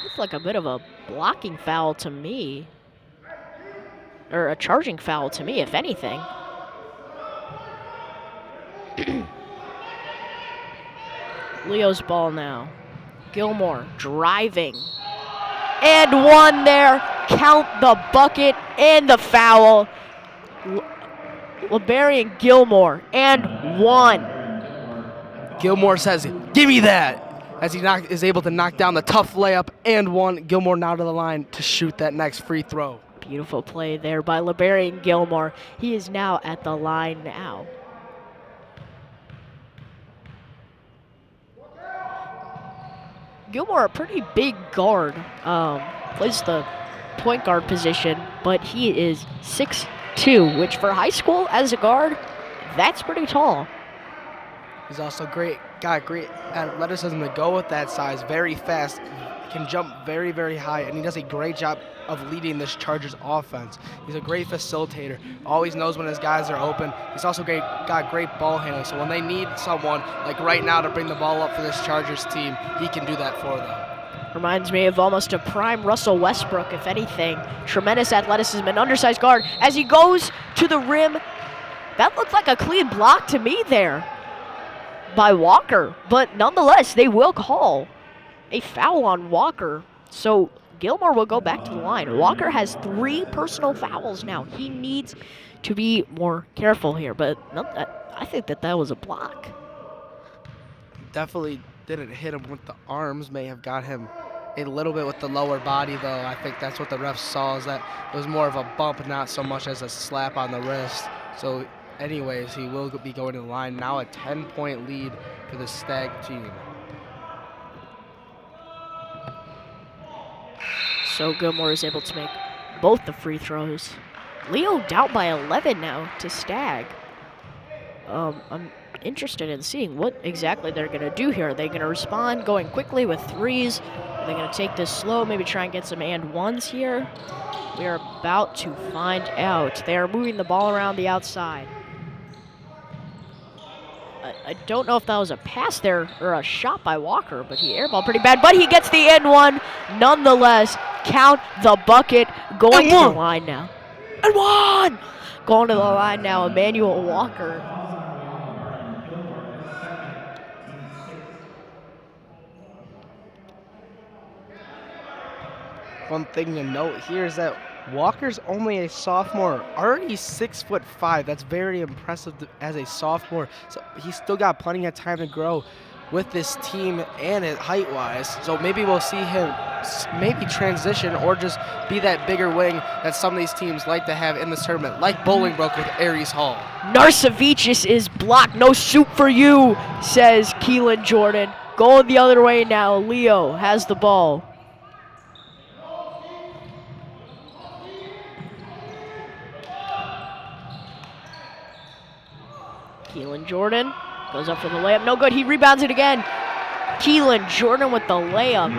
Looks like a bit of a blocking foul to me. Or a charging foul to me, if anything. Leo's ball now. Gilmore driving. And 1 there. Count the bucket and the foul. LeBarian Gilmore. And 1. Gilmore says, "Give me that," as he is able to knock down the tough layup and 1. Gilmore now to the line to shoot that next free throw. Beautiful play there by LeBarian Gilmore. He is now at the line now. Gilmore, a pretty big guard, plays the point guard position, but he is 6'2", which for high school as a guard, that's pretty tall. He's also got great athleticism to go with that size, very fast, can jump very, very high, and he does a great job of leading this Chargers offense. He's a great facilitator, always knows when his guys are open. He's also got great ball handling, so when they need someone, like right now, to bring the ball up for this Chargers team, he can do that for them. Reminds me of almost a prime Russell Westbrook, if anything. Tremendous athleticism, an undersized guard. As he goes to the rim, that looked like a clean block to me there by Walker, but nonetheless, they will call a foul on Walker, so Gilmore will go back to the line. Walker has 3 personal fouls now. He needs to be more careful here, but I think that was a block. Definitely didn't hit him with the arms, may have got him a little bit with the lower body, though. I think that's what the ref saw, is that it was more of a bump, not so much as a slap on the wrist. So anyways, he will be going to the line. Now a 10-point lead for the Stagg team. So Gilmore is able to make both the free throws. Leo down by 11 now to Stagg. I'm interested in seeing what exactly they're going to do here. Are they going to respond going quickly with 3s? Are they going to take this slow, maybe try and get some and 1s here? We are about to find out. They are moving the ball around the outside. I don't know if that was a pass there or a shot by Walker, but he airballed pretty bad. But he gets the and 1 nonetheless. count the bucket. Going And to the one. line now. And one! Going to the line now, Emmanuel Walker. One thing to note here is that Walker's only a sophomore, already 6'5". That's very impressive as a sophomore. So he's still got plenty of time to grow with this team and it height-wise. So maybe we'll see him maybe transition or just be that bigger wing that some of these teams like to have in this tournament, like Bolingbrook with Aries Hall. Narcevicius is blocked. No soup for you, says Keelan Jordan. Going the other way now. Leo has the ball. Keelan Jordan goes up for the layup. No good. He rebounds it again. Keelan Jordan with the layup.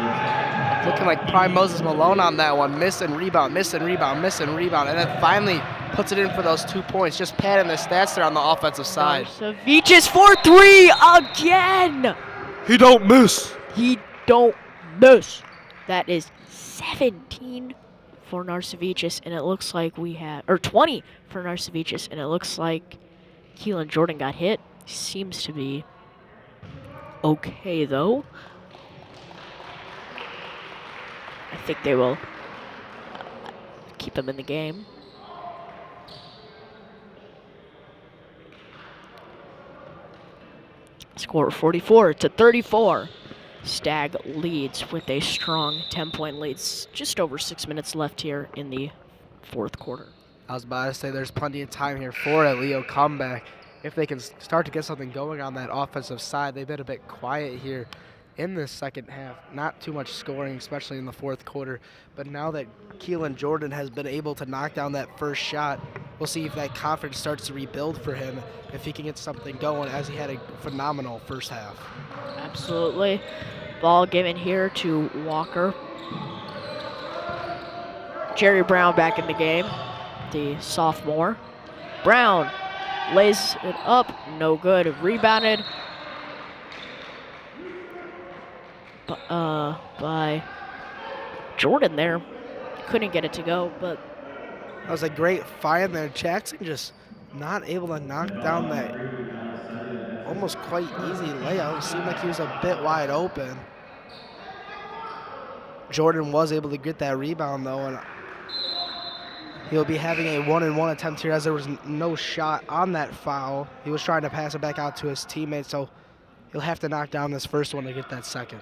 Looking like prime Moses Malone on that one. Miss and rebound, miss and rebound, miss and rebound. And then finally puts it in for those 2 points. Just padding the stats there on the offensive side. Narcevicius for three again. He don't miss. He don't miss. That is 17 for Narcevicius, and it looks like we have, or 20 for Narcevicius, and it looks like Keelan Jordan got hit. Seems to be okay, though. I think they will keep him in the game. Score 44-34. Stagg leads with a strong 10-point lead. Just over 6 minutes left here in the fourth quarter. I was about to say there's plenty of time here for a Leo comeback. If they can start to get something going on that offensive side, they've been a bit quiet here in the second half. Not too much scoring, especially in the fourth quarter. But now that Keelan Jordan has been able to knock down that first shot, we'll see if that confidence starts to rebuild for him, if he can get something going, as he had a phenomenal first half. Absolutely. Ball given here to Walker. Jerry Brown back in the game, the sophomore. Brown lays it up, no good. Rebounded by Jordan there. Couldn't get it to go, but that was a great find there. Jackson just not able to knock down that almost quite easy layup. It seemed like he was a bit wide open. Jordan was able to get that rebound though, and he'll be having a 1-and-1 attempt here as there was no shot on that foul. He was trying to pass it back out to his teammates, so he'll have to knock down this first one to get that second.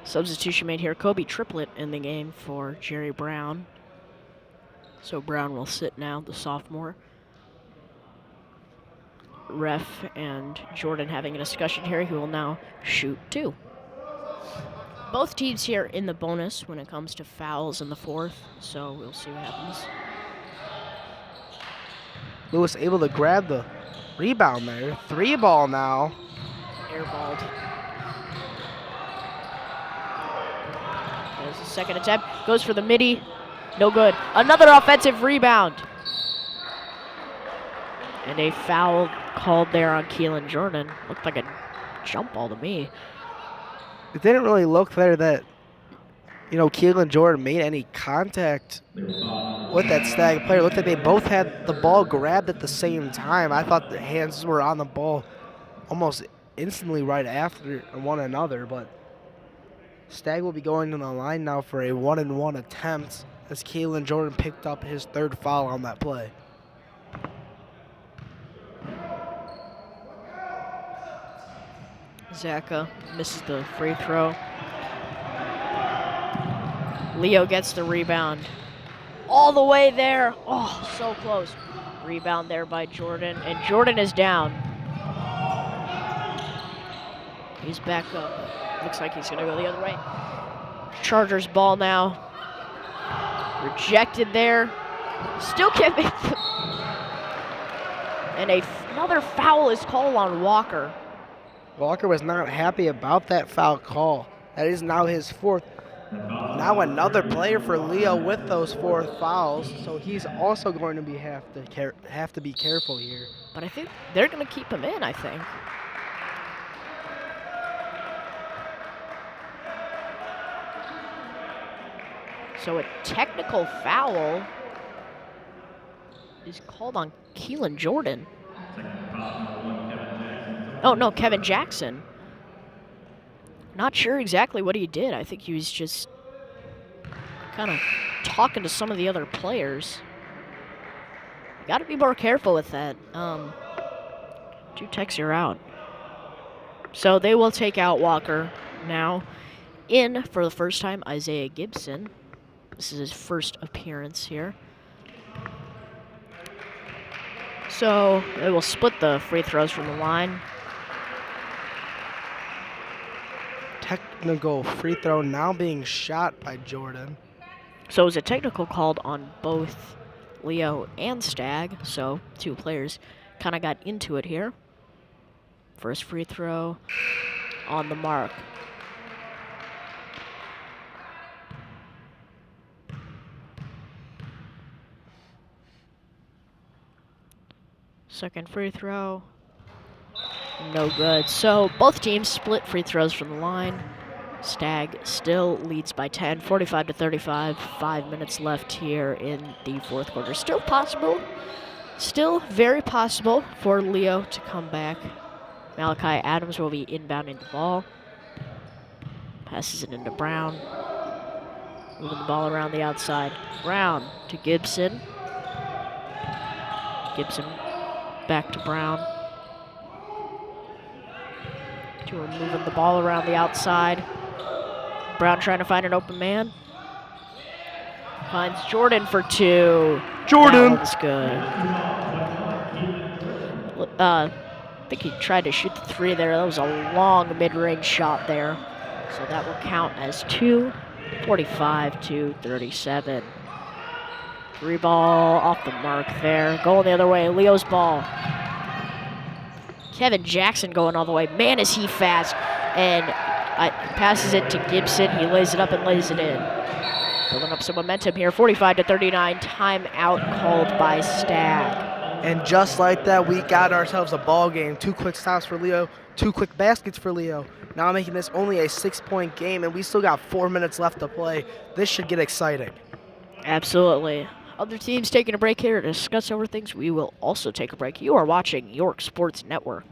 Substitution made here. Kobe Triplett in the game for Jerry Brown. So Brown will sit now, the sophomore. Ref and Jordan having a discussion here. He will now shoot two. Both teams here in the bonus when it comes to fouls in the fourth, so we'll see what happens. Lewis able to grab the rebound there. 3-ball now. Airballed. There's the second attempt. Goes for the midi. No good. Another offensive rebound. And a foul called there on Keelan Jordan. Looked like a jump ball to me. It didn't really look there that, Keelan Jordan made any contact with that Stagg player. It looked like they both had the ball grabbed at the same time. I thought their hands were on the ball almost instantly right after one another, but Stagg will be going to the line now for a 1-and-1 attempt as Keelan Jordan picked up his third foul on that play. Zaka misses the free throw. Leo gets the rebound. All the way there. Oh, so close. Rebound there by Jordan. And Jordan is down. He's back up. Looks like he's going to go the other way. Chargers ball now. Rejected there. Still can't make the... And another foul is called on Walker. Walker was not happy about that foul call. That is now his fourth. Now another player for Leo with those 4 fouls, so he's also going to have to be careful here. But I think they're going to keep him in, I think. So a technical foul is called on Keelan Jordan. Oh, no, Kevin Jackson. Not sure exactly what he did. I think he was just kind of talking to some of the other players. You got to be more careful with that. 2 techs are out. So they will take out Walker now. In for the first time, Isaiah Gibson. This is his first appearance here. So they will split the free throws from the line. Technical free throw now being shot by Jordan. So it was a technical called on both Leo and Stagg. So 2 players kind of got into it here. First free throw on the mark. Second free throw. No good. So both teams split free throws from the line. Stagg still leads by 10, 45-35. 5 minutes left here in the fourth quarter. Still possible. Still very possible for Leo to come back. Malachi Adams will be inbounding the ball. Passes it into Brown. Moving the ball around the outside. Brown to Gibson. Gibson back to Brown. 2 are moving the ball around the outside. Brown trying to find an open man. Finds Jordan for 2. Jordan! That one's good. I think he tried to shoot the 3 there. That was a long mid-range shot there. So that will count as 2. 45-37. 3 ball off the mark there. Going the other way. Leo's ball. Kevin Jackson going all the way. Man, is he fast. And passes it to Gibson. He lays it up and lays it in. Building up some momentum here. 45-39. Timeout called by Stagg. And just like that, we got ourselves a ball game. 2 quick stops for Leo. 2 quick baskets for Leo. Now making this only a 6-point game, and we still got 4 minutes left to play. This should get exciting. Absolutely. Other teams taking a break here to discuss over things. We will also take a break. You are watching York Sports Network.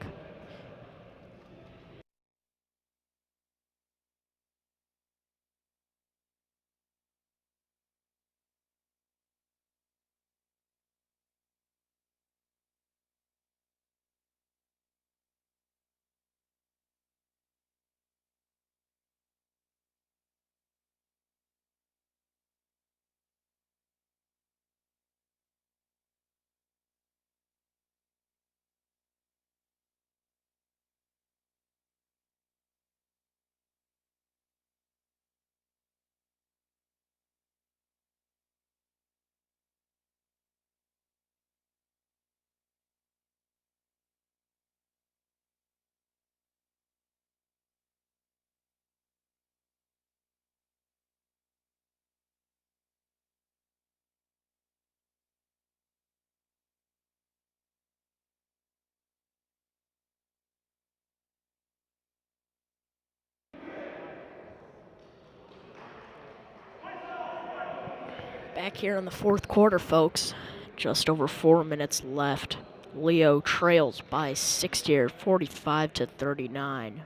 Back here in the fourth quarter, folks. Just over 4 minutes left. Leo trails by 6 here, 45-39.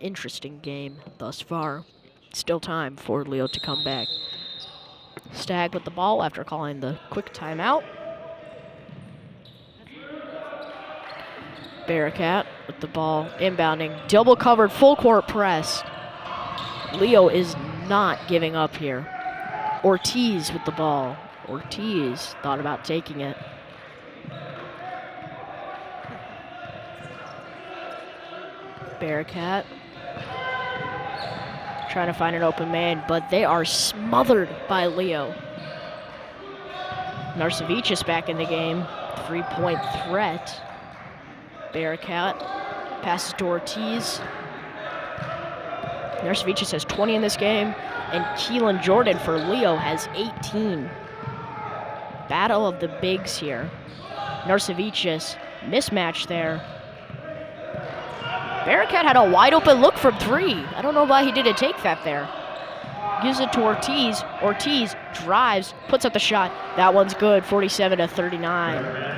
Interesting game thus far. Still time for Leo to come back. Stagg with the ball after calling the quick timeout. Bearcat with the ball inbounding. Double covered, full court press. Leo is not giving up here. Ortiz with the ball. Ortiz thought about taking it. Bearcat trying to find an open man, but they are smothered by Leo. Narcevic back in the game. 3-point threat. Bearcat passes to Ortiz. Narcevic has 20 in this game, and Keelan Jordan for Leo has 18. Battle of the bigs here. Narcevic mismatch there. Bearcat had a wide open look from 3. I don't know why he didn't take that there. gives it to Ortiz. Ortiz drives, puts up the shot. That one's good, 47-39.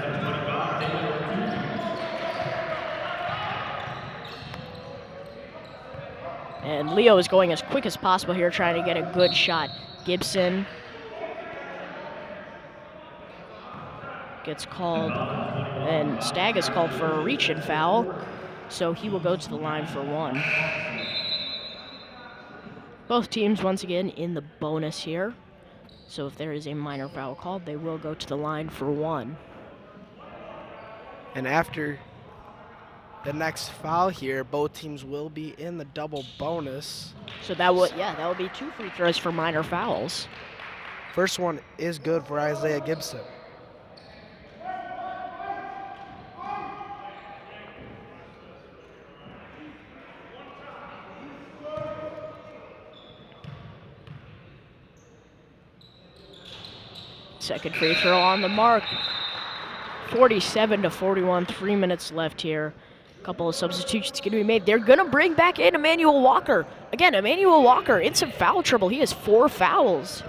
And Leo is going as quick as possible here, trying to get a good shot. Gibson gets called, and Stagg is called for a reach-in foul, so he will go to the line for one. Both teams, once again, in the bonus here. So if there is a minor foul called, they will go to the line for one. And after the next foul here, both teams will be in the double bonus. So that would be 2 free throws for minor fouls. First one is good for Isaiah Gibson. Second free throw on the mark. 47-41, 3 minutes left here. A couple of substitutions going to be made. They're going to bring back in Emmanuel Walker. Again, Emmanuel Walker in some foul trouble. He has 4 fouls.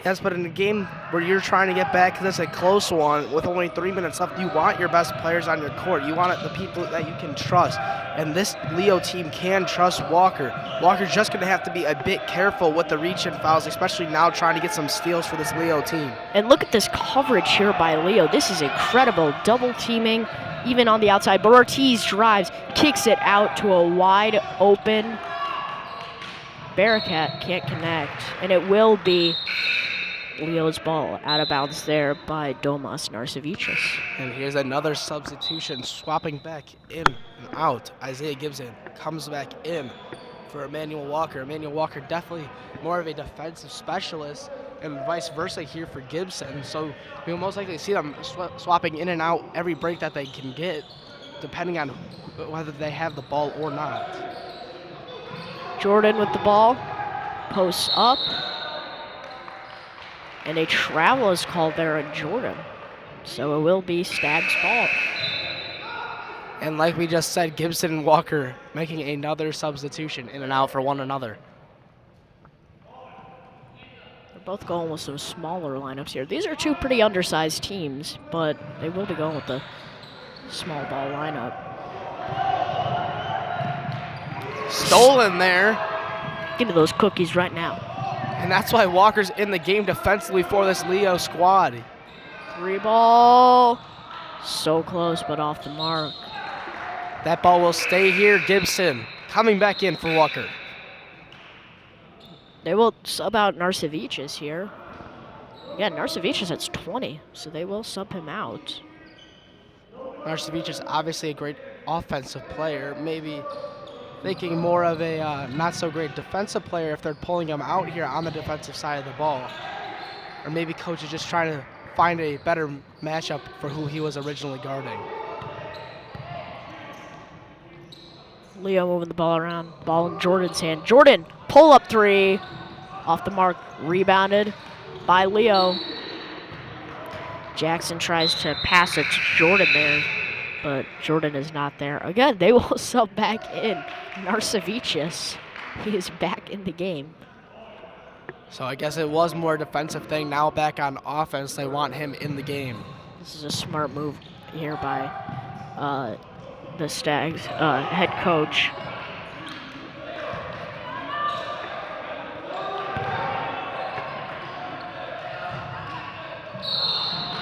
Yes, but in a game where you're trying to get back, this is a close one with only 3 minutes left, you want your best players on your court. You want the people that you can trust. And this Leo team can trust Walker. Walker's just going to have to be a bit careful with the reach-in fouls, especially now trying to get some steals for this Leo team. And look at this coverage here by Leo. This is incredible. Double teaming, even on the outside. But Ortiz drives, kicks it out to a wide open. Bearcat can't connect. And it will be Leo's ball out of bounds there by Domas Narcevicius. And here's another substitution, swapping back in and out. Isaiah Gibson comes back in for Emmanuel Walker. Emmanuel Walker definitely more of a defensive specialist, and vice versa here for Gibson. So we'll most likely see them swapping in and out every break that they can get, depending on whether they have the ball or not. Jordan with the ball, posts up. And a travel is called there on Jordan. So it will be Stagg's ball. And like we just said, Gibson and Walker making another substitution in and out for one another. They're both going with some smaller lineups here. These are 2 pretty undersized teams, but they will be going with the small ball lineup. Stolen there. Give me those cookies right now. And that's why Walker's in the game defensively for this Leo squad. 3 ball. So close, but off the mark. That ball will stay here. Gibson coming back in for Walker. They will sub out Narcevicius here. Yeah, Narcevicius has 20, so they will sub him out. Narcevicius obviously a great offensive player. Maybe thinking more of a not so great defensive player if they're pulling him out here on the defensive side of the ball. Or maybe coach is just trying to find a better matchup for who he was originally guarding. Leo moving the ball around, ball in Jordan's hand. Jordan, pull up 3, off the mark, rebounded by Leo. Jackson tries to pass it to Jordan there, but Jordan is not there. Again, they will sub back in Narcevicius. He is back in the game. So I guess it was more a defensive thing. Now back on offense, they want him in the game. This is a smart move here by the Stags head coach.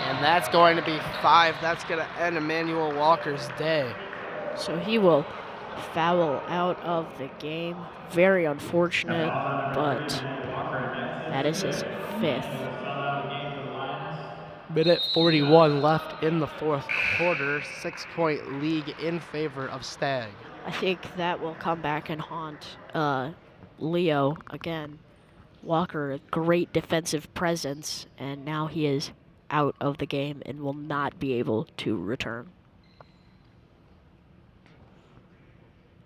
And that's going to be 5. That's going to end Emmanuel Walker's day. So he will foul out of the game. Very unfortunate, but that is his 5th. Minute 41 left in the 4th quarter. 6-point lead in favor of Stagg. I think that will come back and haunt Leo again. Walker, a great defensive presence, and now he is out of the game and will not be able to return.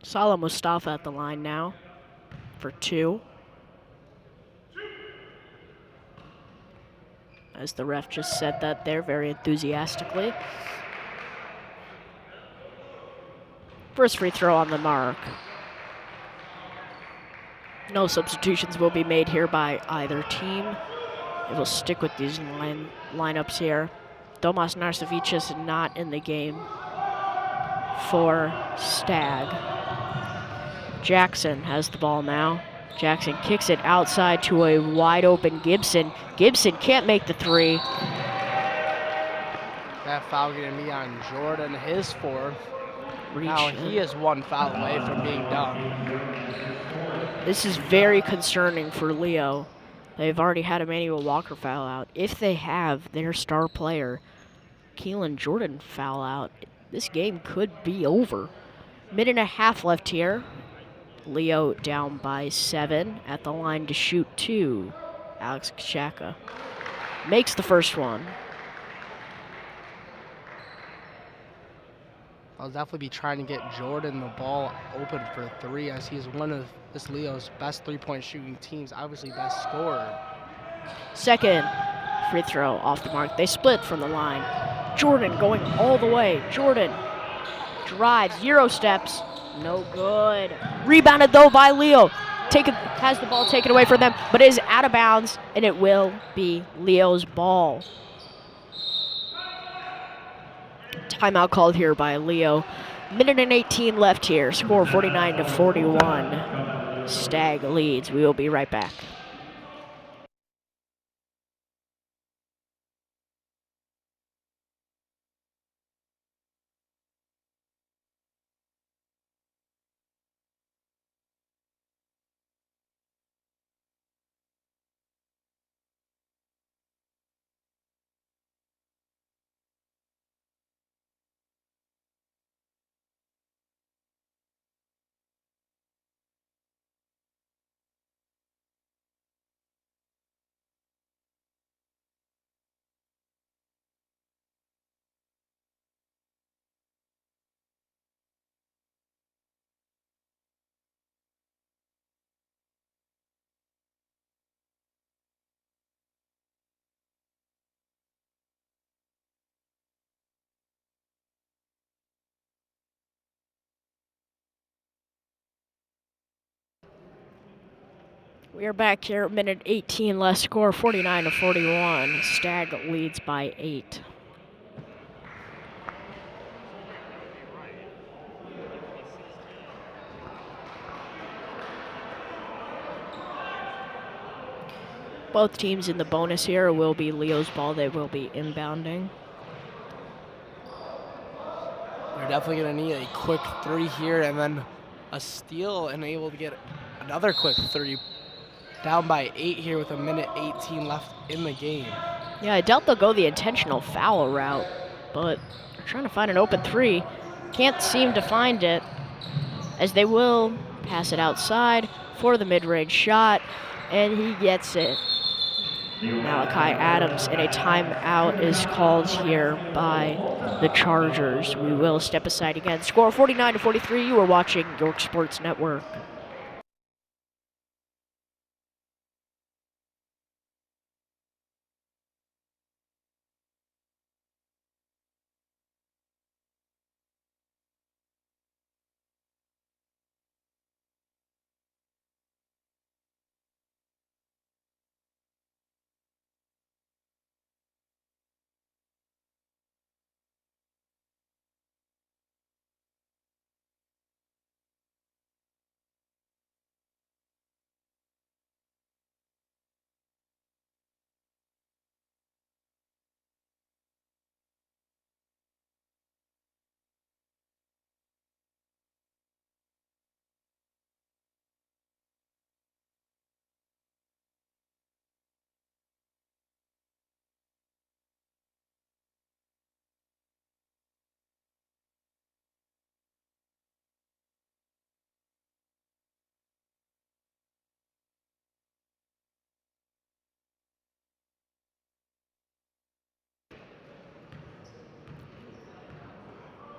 Salah Mustafa at the line now for 2. As the ref just said that there very enthusiastically. First free throw on the mark. No substitutions will be made here by either team. It will stick with these lineups here. Domas Narcevichus not in the game for Stagg. Jackson has the ball now. Jackson kicks it outside to a wide open Gibson. Gibson can't make the three. That foul going to be on Jordan, his fourth. Now he is one foul away from being done. This is very concerning for Leo. They've already had Emmanuel Walker foul out. If they have their star player, Keelan Jordan, foul out, this game could be over. Minute and a half left here. Leo down by 7 at the line to shoot 2. Alex Kachaka makes the first one. I'll definitely be trying to get Jordan the ball open for 3, as he's one of this Leo's best three-point shooting teams, obviously best scorer. Second free throw off the mark. They split from the line. Jordan going all the way. Jordan drives, 0 steps, no good. Rebounded though by Leo. Has the ball taken away from them, but it is out of bounds, and it will be Leo's ball. Timeout called here by Leo. Minute and 18 left here. Score 49-41. Stagg leads. We will be right back. We are back here, minute 18 left, score 49-41. Stagg leads by 8. Both teams in the bonus here will be Leo's ball. They will be inbounding. They're definitely going to need a quick 3 here, and then a steal, and able to get another quick 3. Down by 8 here with a minute 18 left in the game. Yeah, I doubt they'll go the intentional foul route, but they're trying to find an open 3. Can't seem to find it, as they will pass it outside for the mid-range shot, and he gets it. Malachi Adams, and a timeout is called here by the Chargers. We will step aside again. Score 49-43. You are watching York Sports Network.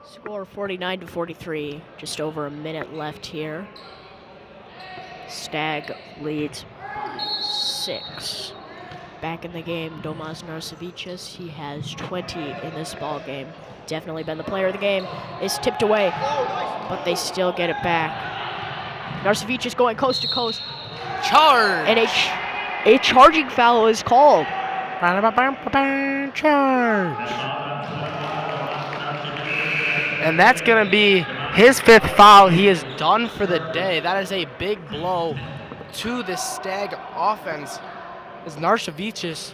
Score 49-43, just over a minute left here. Stagg leads by 6. Back in the game, Domas Narcevichus, he has 20 in this ball game. Definitely been the player of the game. Is tipped away, but they still get it back. Narcevichus going coast to coast, Charge! And a charging foul is called. Charge! And that's going to be his 5th foul. He is done for the day. That is a big blow to the Stagg offense, as Narshavicius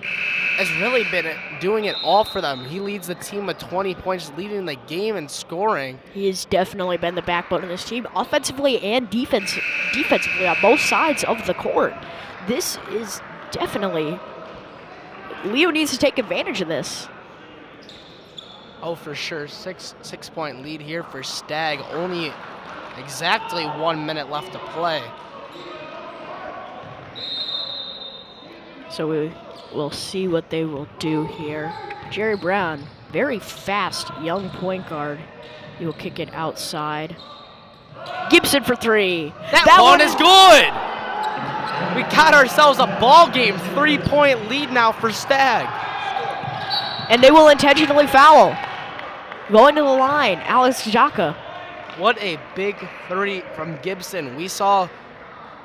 has really been doing it all for them. He leads the team with 20 points, leading the game in scoring. He has definitely been the backbone of this team, offensively and defensively on both sides of the court. This is definitely, Leo needs to take advantage of this. Oh, for sure. Six-point lead here for Stagg. Only exactly 1 minute left to play. So we will see what they will do here. Jerry Brown, very fast young point guard. He will kick it outside. Gibson for 3. That one is good. We got ourselves a ball game. 3-point lead now for Stagg. And they will intentionally foul. Going to the line, Alex Jaka. What a big 3 from Gibson. We saw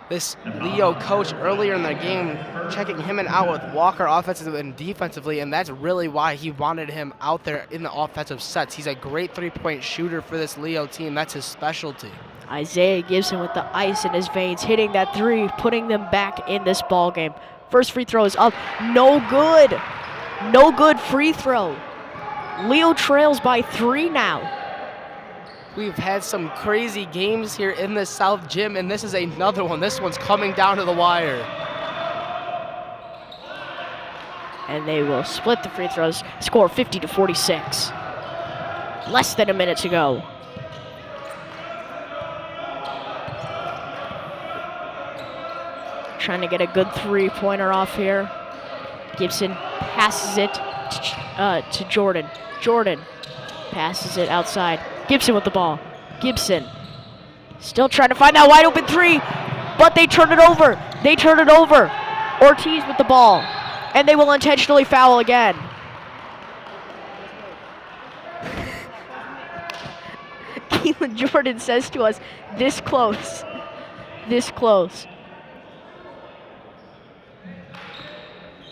this Leo coach earlier in the game checking him and out with Walker offensively and defensively, and that's really why he wanted him out there in the offensive sets. He's a great 3-point shooter for this Leo team. That's his specialty. Isaiah Gibson with the ice in his veins, hitting that 3, putting them back in this ball game. First free throw is up. No good. No good free throw. Leo trails by 3 now. We've had some crazy games here in the South Gym, and this is another one. This one's coming down to the wire. And they will split the free throws, score 50-46. Less than a minute to go. Trying to get a good 3-pointer off here. Gibson passes it to Jordan. Jordan passes it outside. Gibson with the ball. Gibson still trying to find that wide open 3, but they turn it over. They turn it over. Ortiz with the ball, and they will intentionally foul again. Keelan Jordan says to us, this close. This close.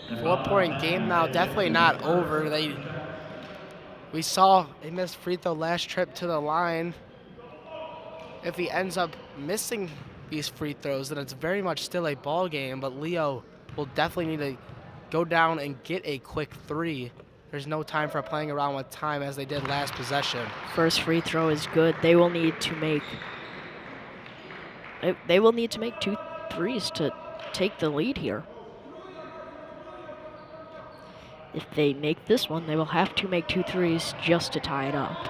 4-point game now, definitely not over. We saw a missed free throw last trip to the line. If he ends up missing these free throws, then it's very much still a ball game, but Leo will definitely need to go down and get a quick 3. There's no time for playing around with time as they did last possession. First free throw is good. They will need to make 2 threes to take the lead here. If they make this one, they will have to make 2 threes just to tie it up.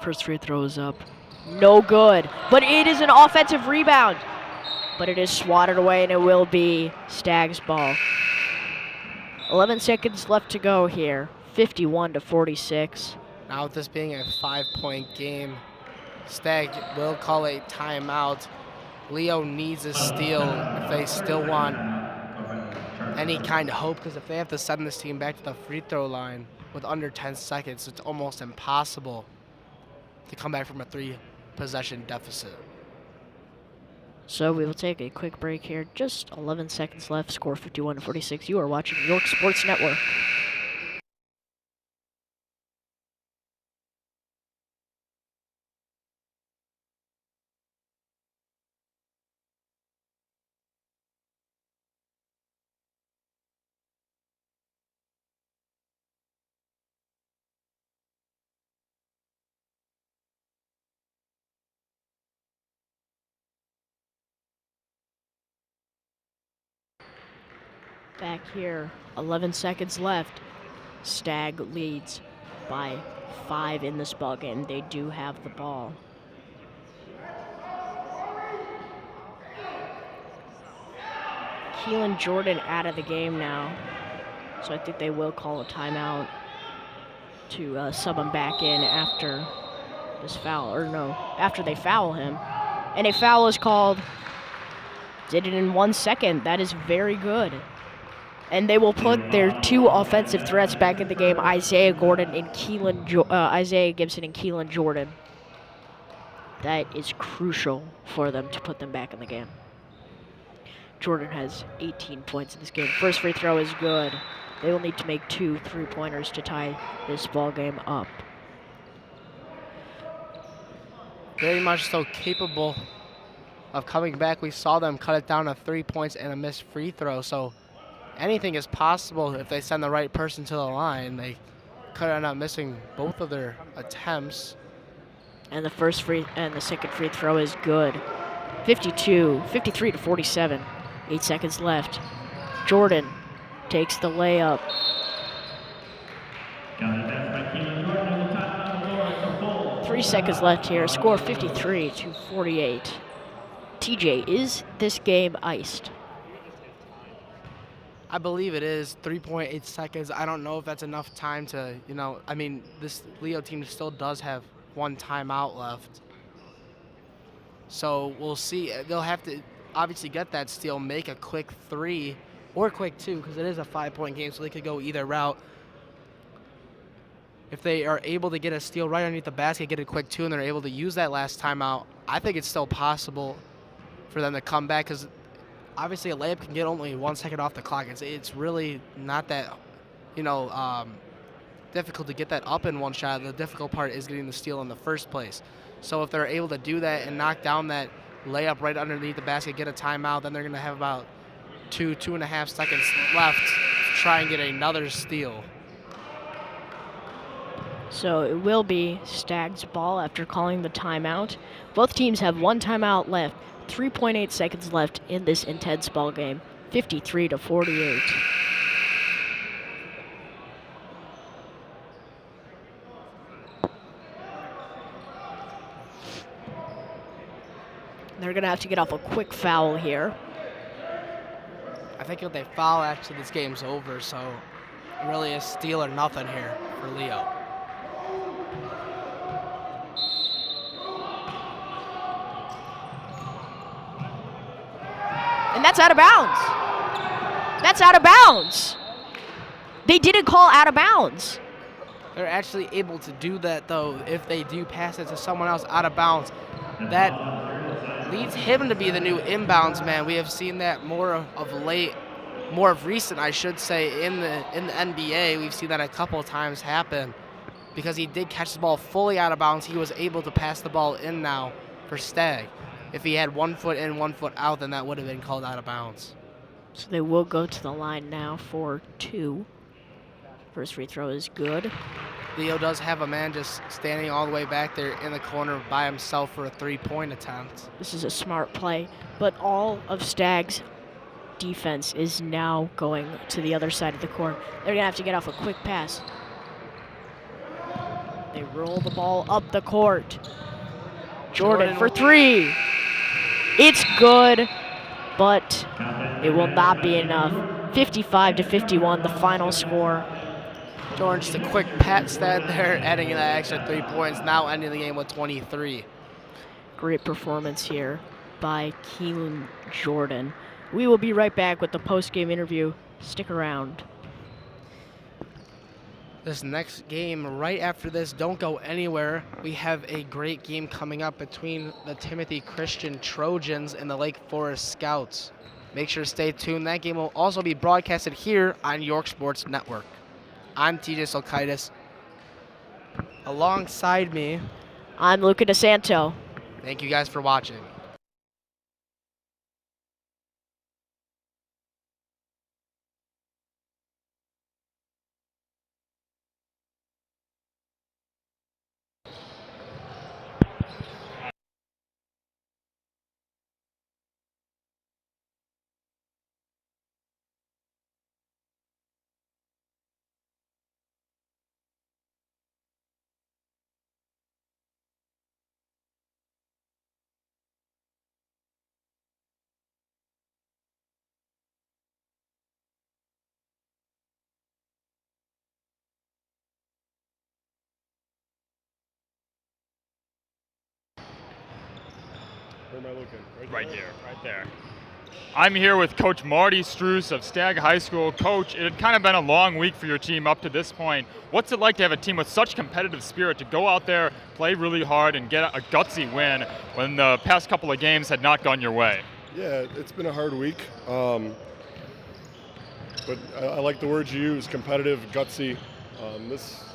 First free throw is up. No good. But it is an offensive rebound. But it is swatted away, and it will be Stagg's ball. 11 seconds left to go here. 51-46. Now with this being a 5-point game, Stagg will call a timeout. Leo needs a steal if they still want any kind of hope, because if they have to send this team back to the free throw line with under 10 seconds, it's almost impossible to come back from a 3-possession deficit. So we will take a quick break here. Just 11 seconds left. Score 51-46. You are watching York Sports Network. Back here, 11 seconds left. Stagg leads by 5 in this ball game. They do have the ball. Keelan Jordan out of the game now, so I think they will call a timeout to sub him back in after this foul, or no, after they foul him. And a foul is called. Did it in 1 second. That is very good. And they will put their 2 offensive threats back in the game, Isaiah Gibson and Keelan Jordan. That is crucial for them to put them back in the game. Jordan has 18 points in this game. First free throw is good. They will need to make 2 3-pointers to tie this ball game up. Very much so capable of coming back. We saw them cut it down to 3 points and a missed free throw. So anything is possible if they send the right person to the line. They could end up missing both of their attempts. And the second free throw is good. 53 to 47. 8 seconds left. Jordan takes the layup. 3 seconds left here. Score 53 to 48. TJ, is this game iced? I believe it is 3.8 seconds. I don't know if that's enough time to, this Leo team still does have 1 timeout left. So we'll see. They'll have to obviously get that steal, make a quick 3 or quick 2 because it is a 5-point game, so they could go either route. If they are able to get a steal right underneath the basket, get a quick 2, and they're able to use that last timeout, I think it's still possible for them to come back because obviously a layup can get only 1 second off the clock. It's really not that, difficult to get that up in one shot. The difficult part is getting the steal in the first place. So if they're able to do that and knock down that layup right underneath the basket, get a timeout, then they're going to have about 2.5 seconds left to try and get another steal. So it will be Stagg's ball after calling the timeout. Both teams have 1 timeout left. 3.8 seconds left in this intense ball game. 53 to 48. They're going to have to get off a quick foul here. I think if they foul, actually, this game's over. So really a steal or nothing here for Leo. And that's out of bounds. That's out of bounds. They didn't call out of bounds. They're actually able to do that, though, if they do pass it to someone else out of bounds. That leads him to be the new inbounds man. We have seen that more of recent, I should say, in the NBA. We've seen that a couple of times happen because he did catch the ball fully out of bounds. He was able to pass the ball in now for Stagg. If he had 1 foot in, 1 foot out, then that would have been called out of bounds. So they will go to the line now for 2. First free throw is good. Leo does have a man just standing all the way back there in the corner by himself for a 3-point attempt. This is a smart play, but all of Stagg's defense is now going to the other side of the court. They're going to have to get off a quick pass. They roll the ball up the court. Jordan for 3. It's good, but it will not be enough. 55 to 51, the final score. Jordan, just a quick pat stat there, adding in that extra 3 points, now ending the game with 23. Great performance here by Keelan Jordan. We will be right back with the post-game interview. Stick around. This next game, right after this, don't go anywhere. We have a great game coming up between the Timothy Christian Trojans and the Lake Forest Scouts. Make sure to stay tuned. That game will also be broadcasted here on York Sports Network. I'm TJ Solkaitis. Alongside me, I'm Luca DeSanto. Thank you guys for watching. Where am I looking? Right there. Right there. I'm here with Coach Marty Struess of Stagg High School. Coach, it had kind of been a long week for your team up to this point. What's it like to have a team with such competitive spirit to go out there, play really hard, and get a gutsy win when the past couple of games had not gone your way? Yeah, it's been a hard week, but I like the words you use, competitive, gutsy. It's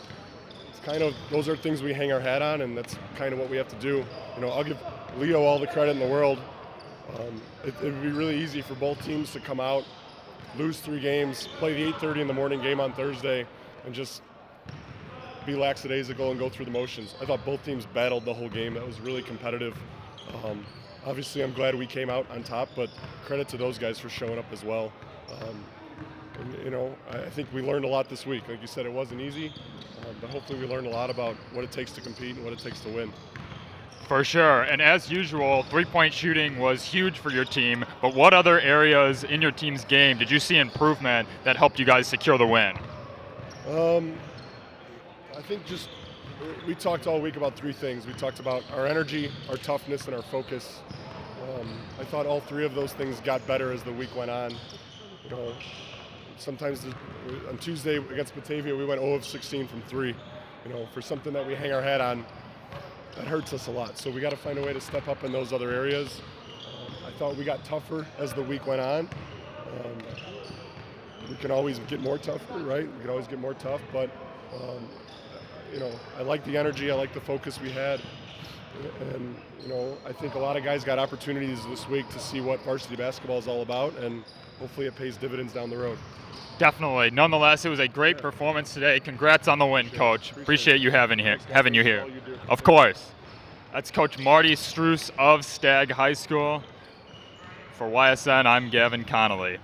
kind of, those are things we hang our hat on, and that's kind of what we have to do. You know, I'll give Leo all the credit in the world. It would be really easy for both teams to come out, lose 3 games, play the 8:30 in the morning game on Thursday, and just be lackadaisical and go through the motions. I thought both teams battled the whole game. That was really competitive. Obviously, I'm glad we came out on top, but credit to those guys for showing up as well. And, you know, I think we learned a lot this week. Like you said, it wasn't easy, but hopefully we learned a lot about what it takes to compete and what it takes to win. For sure, and as usual, three-point shooting was huge for your team, but what other areas in your team's game did you see improvement that helped you guys secure the win? I think just, we talked all week about 3 things. We talked about our energy, our toughness, and our focus. I thought all 3 of those things got better as the week went on. You know, sometimes on Tuesday against Batavia, we went 0 of 16 from 3. You know, for something that we hang our hat on, that hurts us a lot. So we got to find a way to step up in those other areas. I thought we got tougher as the week went on. We can always get more tougher, right? We can always get more tough, but you know, I like the energy, I like the focus we had, and you know, I think a lot of guys got opportunities this week to see what varsity basketball is all about, and hopefully it pays dividends down the road. Definitely. Nonetheless, it was a great performance today. Congrats on the win, Coach. Appreciate you having you here. Of course. That's Coach Marty Struess of Stagg High School. For YSN, I'm Gavin Connolly.